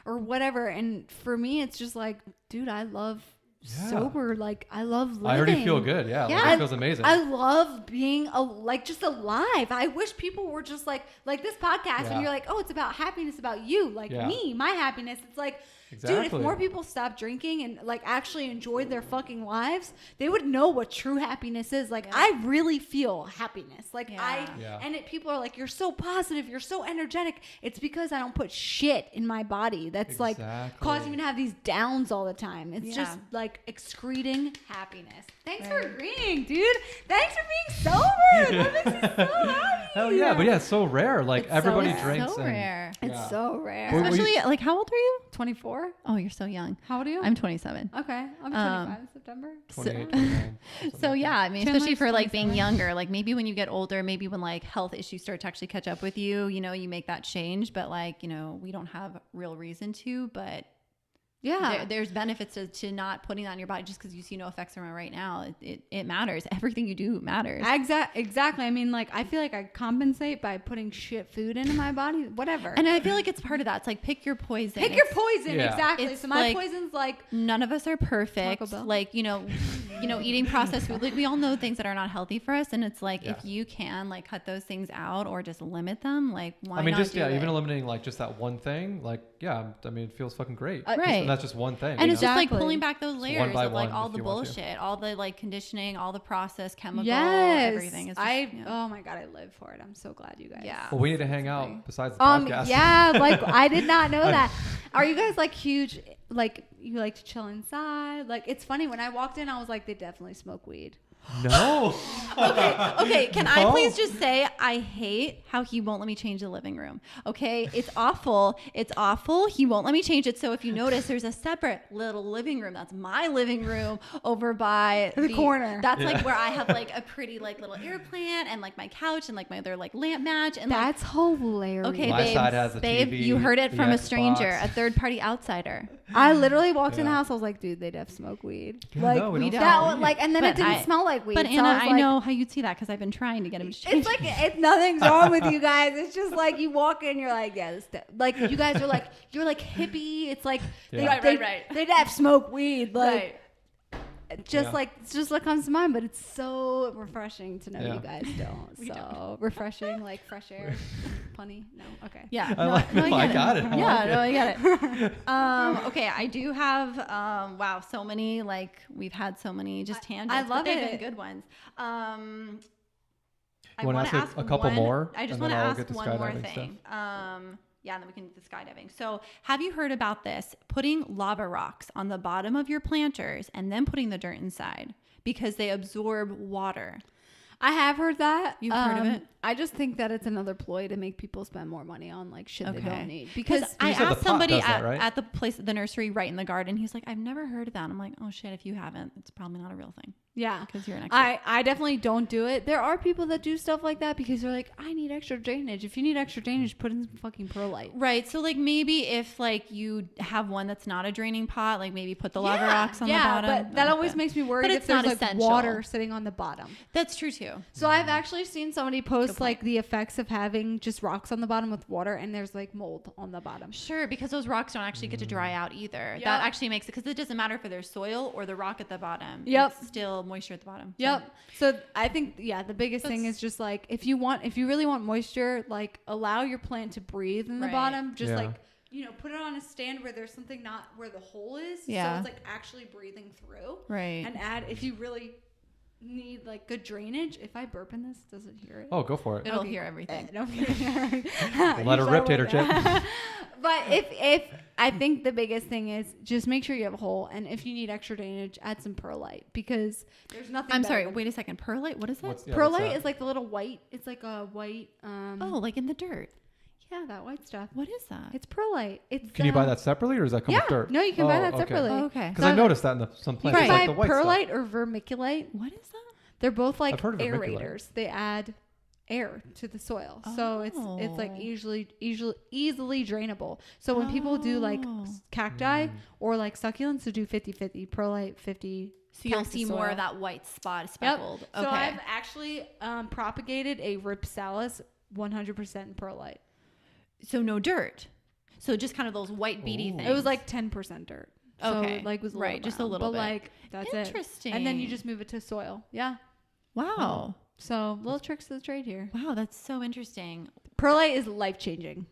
or whatever. And for me, it's just like, dude, I love sober. Like, I love living. I already feel good. Yeah, Yeah. like, it feels amazing. I love being like just alive. I wish people were just like this podcast. Yeah. And you're like, oh, it's about happiness, about you, like Yeah. me, my happiness. It's like, dude, Exactly. if more people stopped drinking and like actually enjoyed their fucking lives, they would know what true happiness is. Like, I really feel happiness. Like Yeah. and people are like, you're so positive, you're so energetic. It's because I don't put shit in my body that's like Exactly. causing me to have these downs all the time. It's Yeah. just like excreting happiness. Thanks for Right. agreeing, dude. Thanks for being sober. That makes me so happy. Hell yeah, but yeah, it's so rare. Like It's so everybody rare. drinks. So and, rare. It's yeah. so rare. Were you- Especially like, how old are you? 24. Oh, you're so young. How old are you? I'm 27. okay. I'm 25 in September. 28, 29, something So like yeah, I mean, Chandler's especially for like being 27. younger, like maybe when you get older, maybe when like health issues start to actually catch up with you, you know, you make that change. But like, you know, we don't have real reason to, but Yeah. there's benefits to not putting that on your body just because you see no effects from it right now. It matters. Everything you do matters. Exactly. I mean, like, I feel like I compensate by putting shit food into my body. Whatever. And I feel like it's part of that. It's like pick your poison. Pick your poison. Yeah. Exactly. It's So my like- poison's like, None of us are perfect. Taco Bell. Like, you know, eating processed food. Like we all know things that are not healthy for us. And it's like, Yeah. if you can like cut those things out or just limit them, like why I mean, not just do it? even eliminating like just that one thing, like I mean, it feels fucking great. Right. And that's just one thing. And you it's know? just like Exactly. pulling back those one layers by of like one all if the you want to. bullshit, all the like conditioning, all the processed chemical, yes. everything. It's just, Oh my God, I live for it. I'm so glad you guys. Yeah. Well, we need to hang out besides the podcast. Yeah, like I did not know that. Are you guys like huge, like you like to chill inside? Like it's funny when I walked in, I was like, they definitely smoke weed. No. Okay, can I No. please just say I hate how he won't let me change the living room. Okay, it's awful. It's awful. He won't let me change it. So if you notice, there's a separate little living room. That's my living room over by The corner. That's Yeah. like where I have like a pretty like little air plant and like my couch and like my other like lamp match and like, That's hilarious. okay, My babe, side has the babe, TV, you heard it the from a Xbox. stranger, a third party outsider. I literally walked in the Yeah. house. I was like, dude, they def smoke weed. Yeah, like no, we don't that, smoke was, weed. like, and then But it didn't I- smell like weed. But so Anna, I, was I like, know how you'd see that because I've been trying to get him to change. It's like nothing's wrong with you guys. It's just like you walk in, you're like, yeah, like you guys are like, you're like hippie. It's like Yeah. Right. They have smoke weed, like just Yeah. like it's just what comes to mind. But it's so refreshing to know Yeah. you guys don't. So refreshing, like fresh air. Punny? No, okay. Yeah, I like- no, I get got it. I Yeah, like no, it. I get it. Okay, I do have wow, so many like we've had so many just tangents. I but love they've it. been good ones. I You wanna want to ask a couple more, I just and want to then I'll ask get to one more skydiving thing. Yeah, and then we can do the skydiving. So, have you heard about this? Putting lava rocks on the bottom of your planters and then putting the dirt inside. because they absorb water. I have heard that. You've heard of it? I just think that it's another ploy to make people spend more money on like shit they don't need. Because I said the asked pot somebody does that, right? at the place at the nursery right in the garden. He's like, I've never heard of that. I'm like, oh shit, if you haven't, it's probably not a real thing. Yeah, because you're an expert. I definitely don't do it. There are people that do stuff like that because they're like, I need extra drainage. If you need extra drainage, put in some fucking perlite. Right. So like maybe if like you have one that's not a draining pot, like maybe put the lava rocks on the bottom. But that always makes me worried if there's like essential. water sitting on the bottom. That's true too. So I've actually seen somebody post like the effects of having just rocks on the bottom with water, and there's like mold on the bottom. Sure, because those rocks don't actually get to dry out either. Yep. That actually makes it, because it doesn't matter if there's soil or the rock at the bottom. Yep. It's still moisture at the bottom. Yep. So I think, the biggest thing is just like, if you really want moisture, like allow your plant to breathe in the bottom. Just like, put it on a stand where there's something not where the hole is. Yeah. So it's like actually breathing through. Right. And add, if you really need like good drainage. If I burp in this, does it hear it? Oh, go for it. It'll hear everything. Let her rip, tater chip. But if I think the biggest thing is just make sure you have a hole, and if you need extra drainage, add some perlite, because there's nothing. I'm sorry. Wait a second. Perlite. What is that? Perlite is like the little white. It's like a white. Like in the dirt. Yeah, that white stuff. What is that? It's perlite. It's Can you buy that separately, or does that come with dirt? No, you can buy that separately. Oh, okay. Because I noticed that in some You plants. can It's buy like the white perlite stuff. or vermiculite. What is that? They're both like I've heard of vermiculite. aerators. They add air to the soil, so it's like easily drainable. So when people do like cacti or like succulents, to do 50-50 perlite, 50. So you'll see soil. more of that white spot speckled. Yep. So I've actually propagated a ripsalis 100% perlite. So no dirt. So just kind of those white beady things. It was like 10% dirt. So Okay. like was a right, little just a brown, little but bit. like that's Interesting. it. And then you just move it to soil. Yeah. Wow. So little tricks of the trade here. Wow, that's so interesting. Perlite is life changing.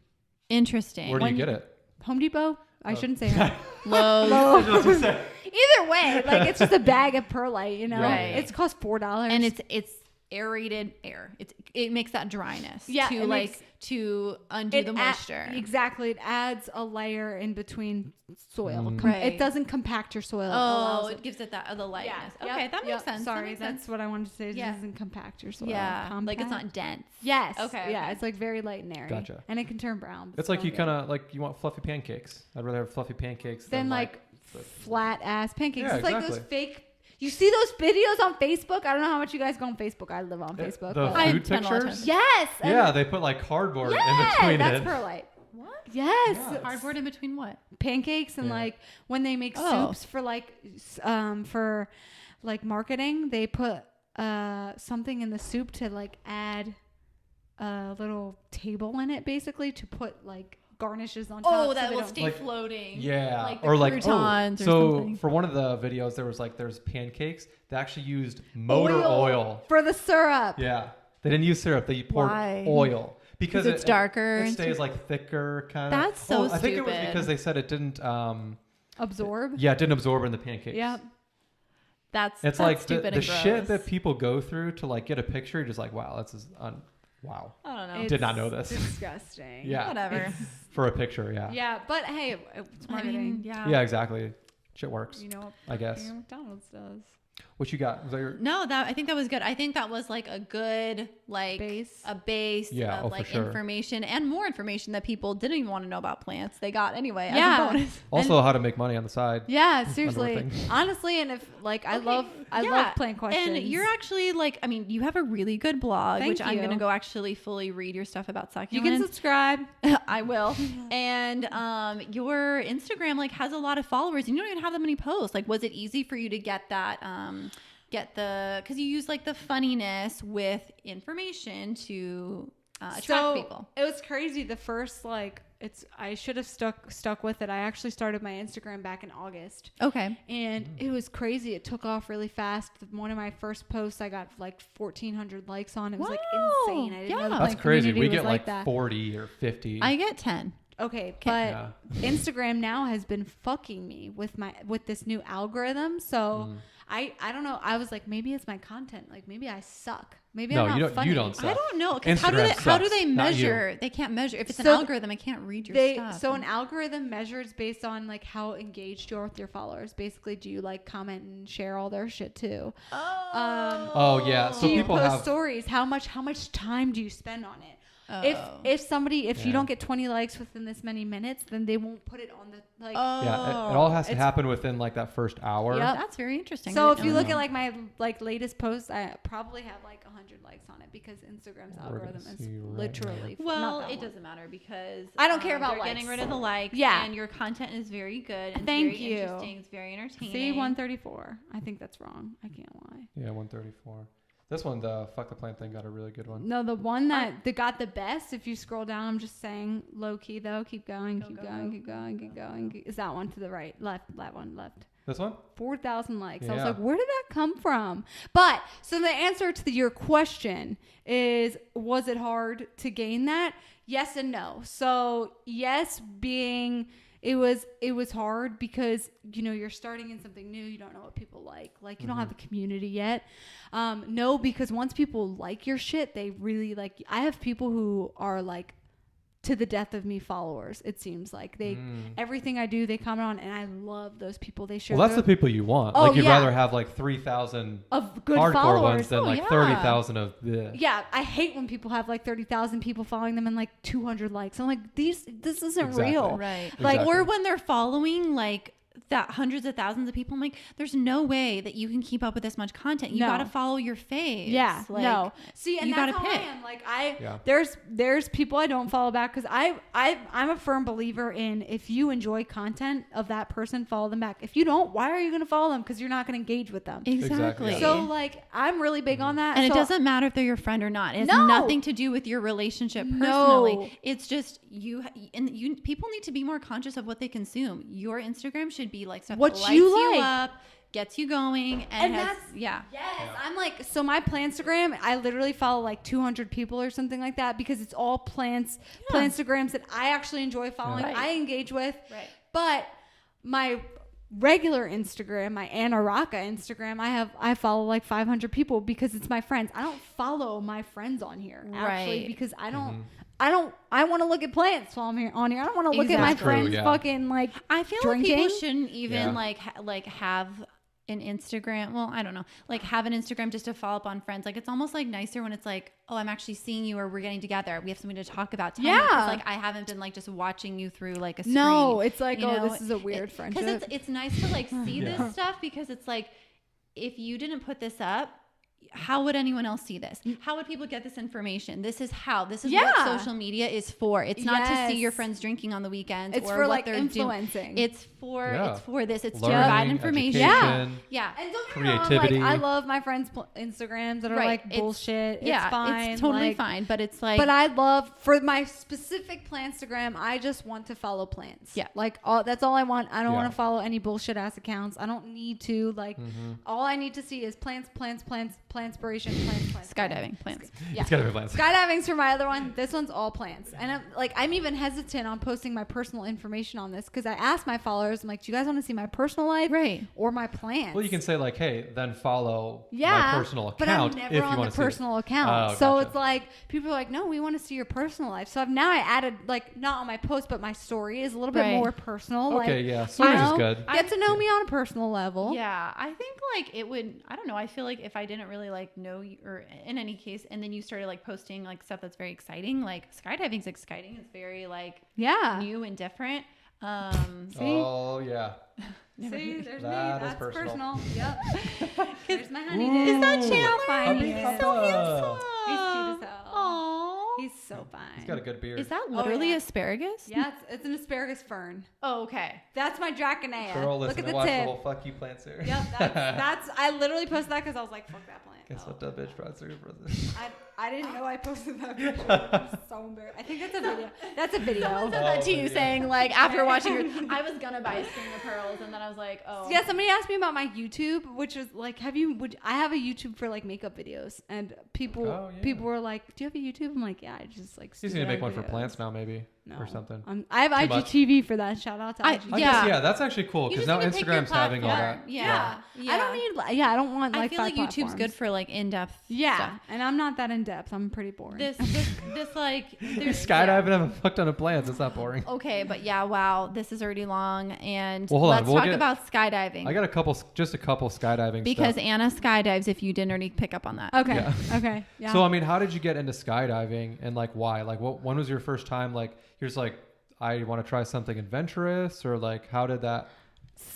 Interesting. Where do you get it? Home Depot. I shouldn't say that. Lowe's. Either way, like it's just a bag of perlite. You know, Right. It's cost $4, And it's aerated air. It makes that dryness. Yeah, To it like makes- to undo the moisture. Exactly. It adds a layer in between soil. Right. It doesn't compact your soil. Oh, it gives it that other lightness. Yeah. Okay, Yep. that makes Yep. sense. Sorry, that that's makes sense. what I wanted to say. It Yeah. doesn't compact your soil. Yeah, like it's Compact. not dense. Yes. Okay, Yeah, okay. it's like very light and airy. Gotcha. And it can turn brown. but It's like still you good. kind of like you want fluffy pancakes. I'd rather have fluffy pancakes Then than like flat ass pancakes. Yeah, It's like those exactly. fake. You see those videos on Facebook? I don't know how much you guys go on Facebook. I live on Facebook. the but- I food spend a lot of pictures. time. yes. and- Yeah, they put like cardboard in Yeah, between that's it. perlite. What? Yes. Yeah. Cardboard in between what? Pancakes and Yeah. like when they make Oh. soups for for marketing, they put something in the soup to like add a little table in it, basically to put like garnishes on top. Oh, so that they will don't- stay Like- floating. Yeah, Like the or like croutons or so something. for one of the videos, there's pancakes. They actually used motor oil. for the syrup. Yeah, they didn't use syrup. They poured Why? oil because it's darker It and stays like thicker, kind of. That's so I think it was stupid. because they said it didn't. Absorb. Yeah, it didn't absorb in the pancakes. Yep. It's like stupid the and shit gross. that people go through to like get a picture. You're just like, wow, wow. I don't know. Did not know this. Disgusting. Yeah, Whatever. for a picture. Yeah. Yeah, but hey, it's I marketing. mean, yeah. Yeah, exactly. Shit works. You know what I guess. McDonald's does. What you got? Was that your? No, I think that was good. I think that was like a good Base. a base Yeah, of oh, for like sure. information and more information that people didn't even want to know about plants. They got anyway. Yeah. As a bonus. Also, how to make money on the side. Yeah, seriously. thing. Honestly, and if like I Okay, love yeah. plant questions. And you're actually like, I mean, you have a really good blog, Thank which I'm you. going to go actually fully read your stuff about succulents. you can subscribe. I will. And your Instagram like has a lot of followers and you don't even have that many posts. Like, was it easy for you to get that, because you use like the funniness with information to attract people? It was crazy. The first I should have stuck with it. I actually started my Instagram back in August. Okay. And it was crazy. It took off really fast. One of my first posts, I got like 1,400 likes on. It was like Wow. insane. I didn't know the That's plant crazy. community We was get like that. 40 or 50. I get 10. Okay, Yeah. but Instagram now has been fucking me with this new algorithm. So I don't know. I was like, maybe it's my content. Like maybe I suck. Maybe No, I'm not you don't. funny. You don't suck. I don't know. 'Cause how do Instagram they sucks, not you. measure? They can't measure. If it's an So algorithm, it can't read your stuff. So an algorithm measures based on like how engaged you are with your followers. Basically, do you like comment and share all their shit too? Oh yeah. So Do you people post have. stories? How much time do you spend on it? Oh. If you Yeah. don't get 20 likes within this many minutes, then they won't put it on the like. Yeah, it all has to It's- happen within like that first hour. Yep. That's very interesting. So I if didn't you know look that. at like my like latest post, I probably have like 100 likes on it because Instagram's We're gonna algorithm is see right literally well, not that it one. doesn't matter because I don't care about they're getting likes. rid of the likes. Yeah. and your content is very good. And Thank very you. Interesting. It's very entertaining. See 134. I think that's wrong. I can't lie. Yeah, 134. This one, the fuck the plant thing, got a really good one. No, the one that got the best. If you scroll down, I'm just saying low key though. Keep going. Keep going. Is that one to the right? Left. That one left. This one? 4,000 likes. I was Yeah. like, where did that come from? But so the answer to your question is, was it hard to gain that? Yes and no. So yes, being it was hard because you're starting in something new. You don't know what people like you don't have a community yet. No, because once people like your shit, they really like. I have people who are like to the death of me followers. It seems like they everything I do they comment on, and I love those people. They share. Well, that's the people you want. Oh, Like you'd yeah. rather have like 3,000 of good hardcore followers ones than Oh, like yeah. 30,000 of the. Yeah, I hate when people have like 30,000 people following them and like 200 likes. I'm like, this isn't Exactly. real. Right. Like, Exactly. Or when they're following like that hundreds of thousands of people, I'm like, there's no way that you can keep up with this much content. You No. got to follow your face. Yeah, Like, no. See, and you that's gotta how pick. I am. Like Yeah. there's people I don't follow back because I'm a firm believer in if you enjoy content of that person, follow them back. If you don't, why are you going to follow them? Because you're not going to engage with them. Exactly. yeah. So like I'm really big on that. and it So- doesn't matter if they're your friend or not. It has No. nothing to do with your relationship No. personally. It's just you people need to be more conscious of what they consume. Your Instagram should be like stuff What that lights you you like. up, gets you going, and has, that's yeah. Yes, I'm like, so my Plantstagram, I literally follow like 200 people or something like that because it's all Plantstagrams that I actually enjoy following, Right. I engage with. Right. But my regular Instagram, my Anna Rocca Instagram, I follow like 500 people because it's my friends. I don't follow my friends on here actually Right. because I want to look at plants while I'm on here. I don't want to look at my Exactly. friends True, yeah. fucking like I feel drinking. like people shouldn't even Yeah. like have an Instagram. Well, I don't know. Like have an Instagram just to follow up on friends. Like it's almost like nicer when it's like, oh, I'm actually seeing you or we're getting together. We have something to talk about. Tell me. 'Cause, Yeah. like I haven't been like just watching you through like a screen. No, it's like, you oh, know? this is a weird friendship. Because it's nice to like see Yeah. this stuff because it's like if you didn't put this up, how would anyone else see this? How would people get this information? This is what Yeah. social media is for. It's not to see your Yes. friends drinking on the weekends It's or for what like they're influencing. doing. It's for this. It's to Learning, provide information. education. Yeah. And don't get me wrong, Creativity. like, I love my friends' Instagrams that are Right. like It's- bullshit. Yeah, it's fine. it's totally like, fine. But it's like But I love for my specific Plantstagram, I just want to follow plants. Yeah. Like that's all I want. I don't Yeah. want to follow any bullshit ass accounts. I don't need to like Mm-hmm. all I need to see is plants, Plantspiration, plants. skydiving plants. Yeah. It's gotta be plants. Skydiving's for my other one. This one's all plants. And I'm even hesitant on posting my personal information on this because I asked my followers, I'm like, do you guys want to see my personal life Right. or my plants? Well, you can say like, hey, then follow yeah, my personal but I'm account never if you on want the to see it. personal account. Oh, So gotcha. it's like people are like, no, we want to see your personal life. So now I added like not on my post, but my story is a little bit Right. more personal. Okay, like, yeah, stories you is know, good. Get to know me on a personal level. Yeah, I think like it would. I don't know. I feel like if I didn't really like know you, or in any case, and then you started like posting like stuff that's very exciting, like skydiving's exciting. It's very like Yeah. new and different. See? Oh yeah. See, there's That me. is That's personal. Yep. There's my honey. Ooh. Is that Chandler? Fine. Puppy He's Papa. so handsome. He's cute as hell. Aww. He's so fine. He's got a good beard. Is that literally yeah. asparagus? Yeah, it's an asparagus fern. Oh, okay. That's my Draconea. Girl, Look listen, at I the watched tip. the whole fuck you plant series. Yep, that's I literally posted that because I was like, fuck that plant. Guess Oh. what that bitch brought to your brother? I didn't know I posted that picture. I'm so embarrassed. I think that's a video. That's a video. Someone said that to you, yeah. saying like after watching your, I was gonna buy a string of pearls, and then I was like, oh. Yeah, somebody asked me about my YouTube, which is like, I have a YouTube for like makeup videos, and people Oh, yeah. people were like, do you have a YouTube? I'm like, yeah, I just like. He's gonna make one for plants now, maybe. or something? I have Too much? IGTV for that. Shout out to IGTV. I guess, yeah, that's actually cool You because just now need to pick your Instagram's having all platform. that. Yeah. I don't need. Yeah, I don't want like. I feel like 5 YouTube's platforms. good for like in-depth Yeah, stuff. and I'm not that in depth. I'm pretty boring. This like there's Skydiving, have a fuck ton of plans. It's not boring. Okay, but yeah, wow, this is already long, and Well, hold on, let's we'll talk get- about skydiving. I got a couple skydiving because stuff. Anna skydives. If you didn't already pick up on that. Okay. Yeah. Okay. Yeah. So I mean, how did you get into skydiving and like why? Like, when was your first time? Like, you're just like, I want to try something adventurous, or like, how did it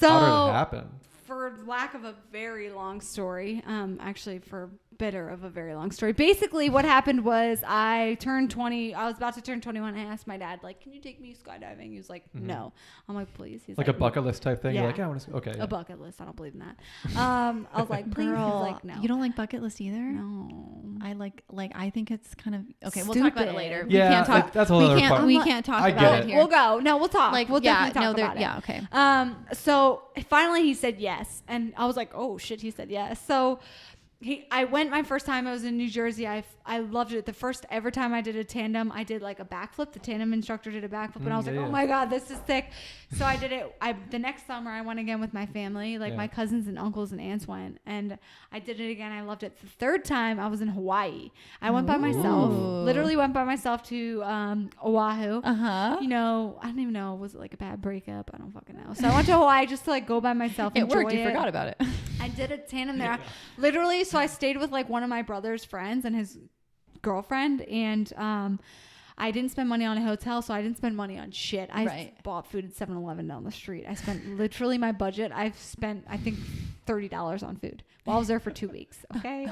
happen? For lack of a very long story, actually for bitter of a very long story, basically what happened was I turned 20. I was about to turn 21. I asked my dad, like, can you take me skydiving? He was like, no. I'm like, please. He's Like a bucket list type thing. Yeah. You're like, yeah, I want to. Okay. a bucket list. I don't believe in that. I was like, please. Girl, He's like, no. you don't like bucket list either. No. I like I think it's kind of okay. We'll talk about it Stupid. later. Yeah, we can't talk. that's a whole other part. We can't talk I about get it it. here. We'll go. No, we'll talk. Like, we'll yeah, definitely talk about it. yeah, okay. So finally he said yes, and I was like, oh shit, he said yes. So I went my first time. I was in New Jersey. I loved it. The first ever time I did a tandem, I did like a backflip. The tandem instructor did a backflip, and I was like, yeah. oh my god, this is sick. So I did it. The next summer I went again with my family. Like my cousins and uncles and aunts went, and I did it again. I loved it. The third time I was in Hawaii. I went by myself. Literally went by myself to Oahu. You know, I don't even know. Was it like a bad breakup? I don't fucking know. So I went to Hawaii just to like go by myself. It enjoy worked. You forgot about it. I did a tandem there. Literally, so I stayed with like one of my brother's friends and his girlfriend, and I didn't spend money on a hotel, so I didn't spend money on shit. I bought food at 7-Eleven down the street. I spent literally my budget. I've spent, I think, $30 on food while I was there for 2 weeks. Okay,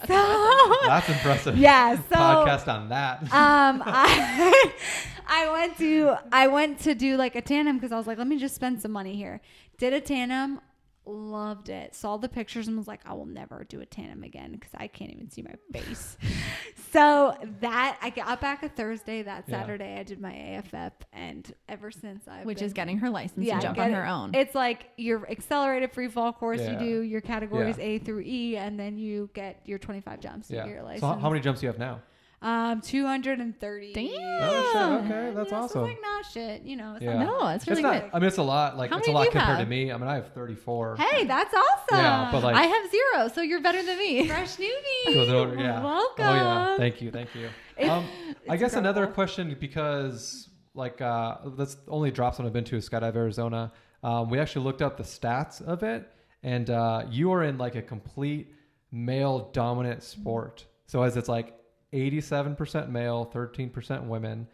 so That's impressive. yeah. So Podcast on that. I went to do like a tandem because I was like, let me just spend some money here. Did a tandem. Loved it. Saw the pictures and was like, I will never do a tandem again because I can't even see my face. So that I got back a Thursday. That Saturday I did my AFF, and ever since Which is getting her license to jump on her own. It's like your accelerated free fall course. Yeah. You do your categories A through E, and then you get your 25 jumps. You get your license. So how many jumps do you have now? 230. Damn. Oh, shit. Okay, that's awesome. It's like not shit, you know. It's Yeah. not No, it's really not, good. I mean, it's a lot. Like, How it's a many lot do you compared to have? me. I mean, I have 34. Hey, that's awesome. Yeah, but like, I have 0, so you're better than me. Fresh newbie. goes over, yeah. Welcome. Oh yeah, thank you. I guess another incredible. question, because like that's only drops when I've been to Skydive Arizona. We actually looked up the stats of it, and you are in like a complete male dominant sport. So as it's like 87% male, 13% women.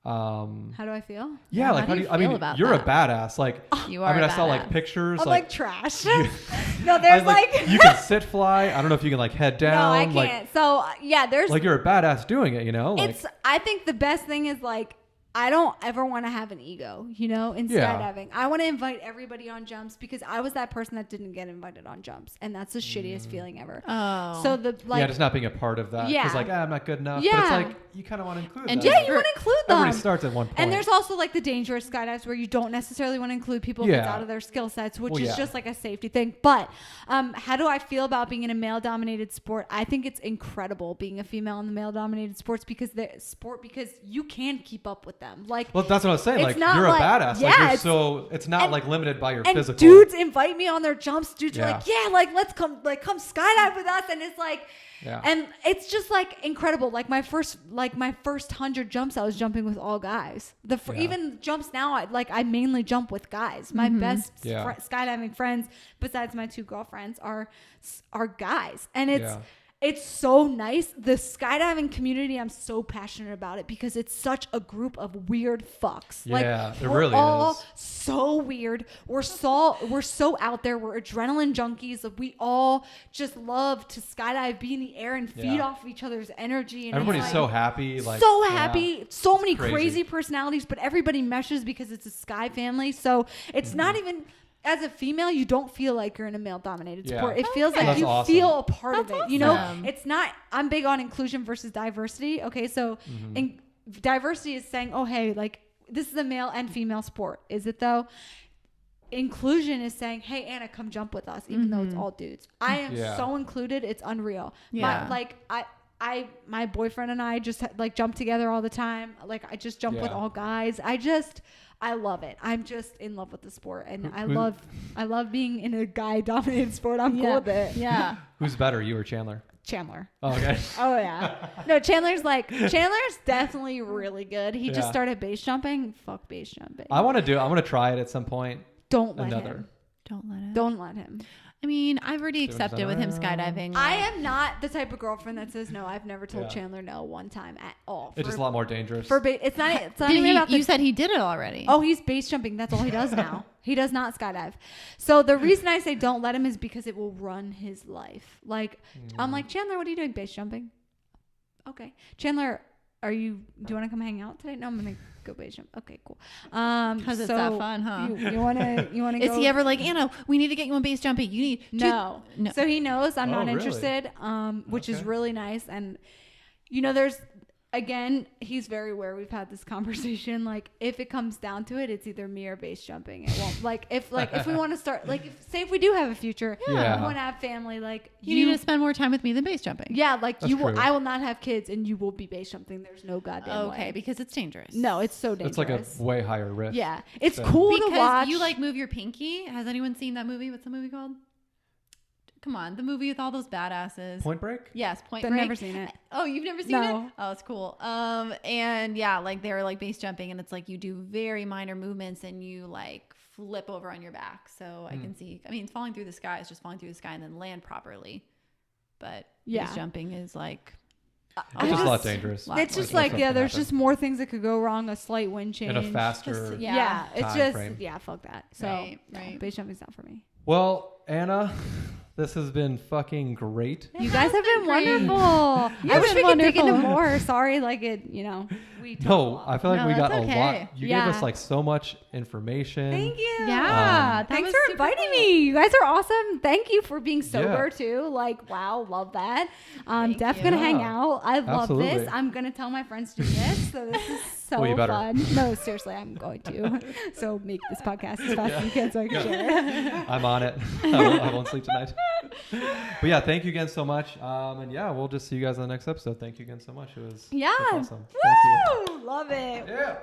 How do I feel? Yeah, like how do you? I mean, about you're that? a badass. Like You I are mean, a I saw like badass. pictures. I'm like trash. No, I, there's like you can sit fly. I don't know if you can like head down. no, I can't. Like, So yeah, there's like you're a badass doing it. You know, like it's. I think the best thing is like I don't ever want to have an ego, you know, in Yeah. skydiving. I want to invite everybody on jumps because I was that person that didn't get invited on jumps, and that's the shittiest feeling ever. Oh. So the like yeah, just not being a part of that. Yeah. Because like, I'm not good enough. Yeah. But it's like, you kind of want to include And that. yeah, you want to include them. Everybody starts at one point. And there's also like the dangerous skydives where you don't necessarily want to include people if it's Yeah. out of their skill sets, which Well, is yeah. just like a safety thing. But how do I feel about being in a male dominated sport? I think it's incredible being a female in the male dominated sports because you can keep up with them. Like Well, that's what I was saying. It's Like, not you're like- a badass. yeah, like, you're it's- so, it's not and- like limited by your and physical. dudes invite me on their jumps. Dudes are Yeah. like, yeah, like let's come skydive with us. And it's like, Yeah. and it's just like incredible. Like my first 100 jumps, I was jumping with all guys. Yeah. Even jumps now, I mainly jump with guys. My best Yeah. skydiving friends, besides my 2 girlfriends, are guys, and Yeah. it's so nice. The skydiving community, I'm so passionate about it because it's such a group of weird fucks. Yeah, it we're really all is. so weird. We're so out there. We're adrenaline junkies. We all just love to skydive, be in the air, and feed Yeah. off of each other's energy. And Everybody's it's so like, happy. Like, so yeah. happy. So many crazy. crazy personalities, but everybody meshes because it's a sky family. So it's Mm-hmm. not even. As a female, you don't feel like you're in a male-dominated Yeah. sport. It feels Okay. like That's you awesome. feel a part of That's it. You know, awesome. it's not. I'm big on inclusion versus diversity. Okay, so diversity is saying, oh hey, like this is a male and female sport. Is it though? Inclusion is saying, hey Anna, come jump with us, even though it's all dudes. I am Yeah. so included. It's unreal. Yeah. my boyfriend and I just like jump together all the time. Like I just jump with all guys. I love it. I'm just in love with the sport, and I love being in a guy dominated sport. I'm cool with it. Yeah. Who's better, you or Chandler? Chandler. Oh, okay. Oh yeah. No, Chandler's definitely really good. He just started base jumping. Fuck base jumping. I want to try it at some point. Don't let him. Don't let him. I mean, I've already accepted with him skydiving. I am not the type of girlfriend that says no. I've never told Chandler no one time at all. It's just a lot more dangerous. It's not even about you said he did it already. Oh, he's base jumping. That's all he does now. He does not skydive. So the reason I say don't let him is because it will run his life. Like, I'm like, Chandler, what are you doing? Base jumping. Okay. Chandler, do you want to come hang out today? No, I'm going to go base jump. Okay, cool. Because it's that fun, huh? You want to go? Is he ever like, Anna, we need to get you on base jumping. You need no. So he knows I'm not really? interested, which is really nice. And, you know, there's, again, he's very aware we've had this conversation. Like, if it comes down to it, it's either me or base jumping. It won't, if we want to start, like, say if we do have a future, we want to have family, like, you need to spend more time with me than base jumping. Yeah, like, That's true. I will not have kids and you will be base jumping. There's no goddamn way. Okay, because it's dangerous. No, it's so dangerous. It's like a way higher risk. Yeah. It's cool to watch. Because you, like, move your pinky. Has anyone seen that movie? What's the movie called? Come on, the movie with all those badasses. Point Break? Yes, Point I've Break. never seen it. Oh, you've never seen it? Oh, it's cool. And yeah, like they're like base jumping, and it's like you do very minor movements, and you like flip over on your back. So I can see. I mean, falling through the sky is just falling through the sky and then land properly. But base jumping is like. It's just a lot dangerous. It's just like, there's just more things that could go wrong. A slight wind change. And a faster it's time just, frame. fuck that. So right. Base jumping's not for me. Well, Anna, this has been fucking great. You guys have been wonderful. I wish we could dig into more. Sorry, like it, we I feel like we got a lot. You gave us Yeah. like so much information. Thank you. Yeah. Thanks for inviting me. You guys are awesome. Thank you for being sober too. Like, wow, love that. Def gonna hang out. I love Absolutely. this. I'm gonna tell my friends to do this. So this is so Well, you better. fun. No, seriously, I'm going to. So make this podcast as fast as you can so I can share it. I'm on it. I won't sleep tonight. But yeah, thank you again so much. And yeah, we'll just see you guys on the next episode. Thank you again so much. It was awesome. Woo! Thank you. Love it. Yeah.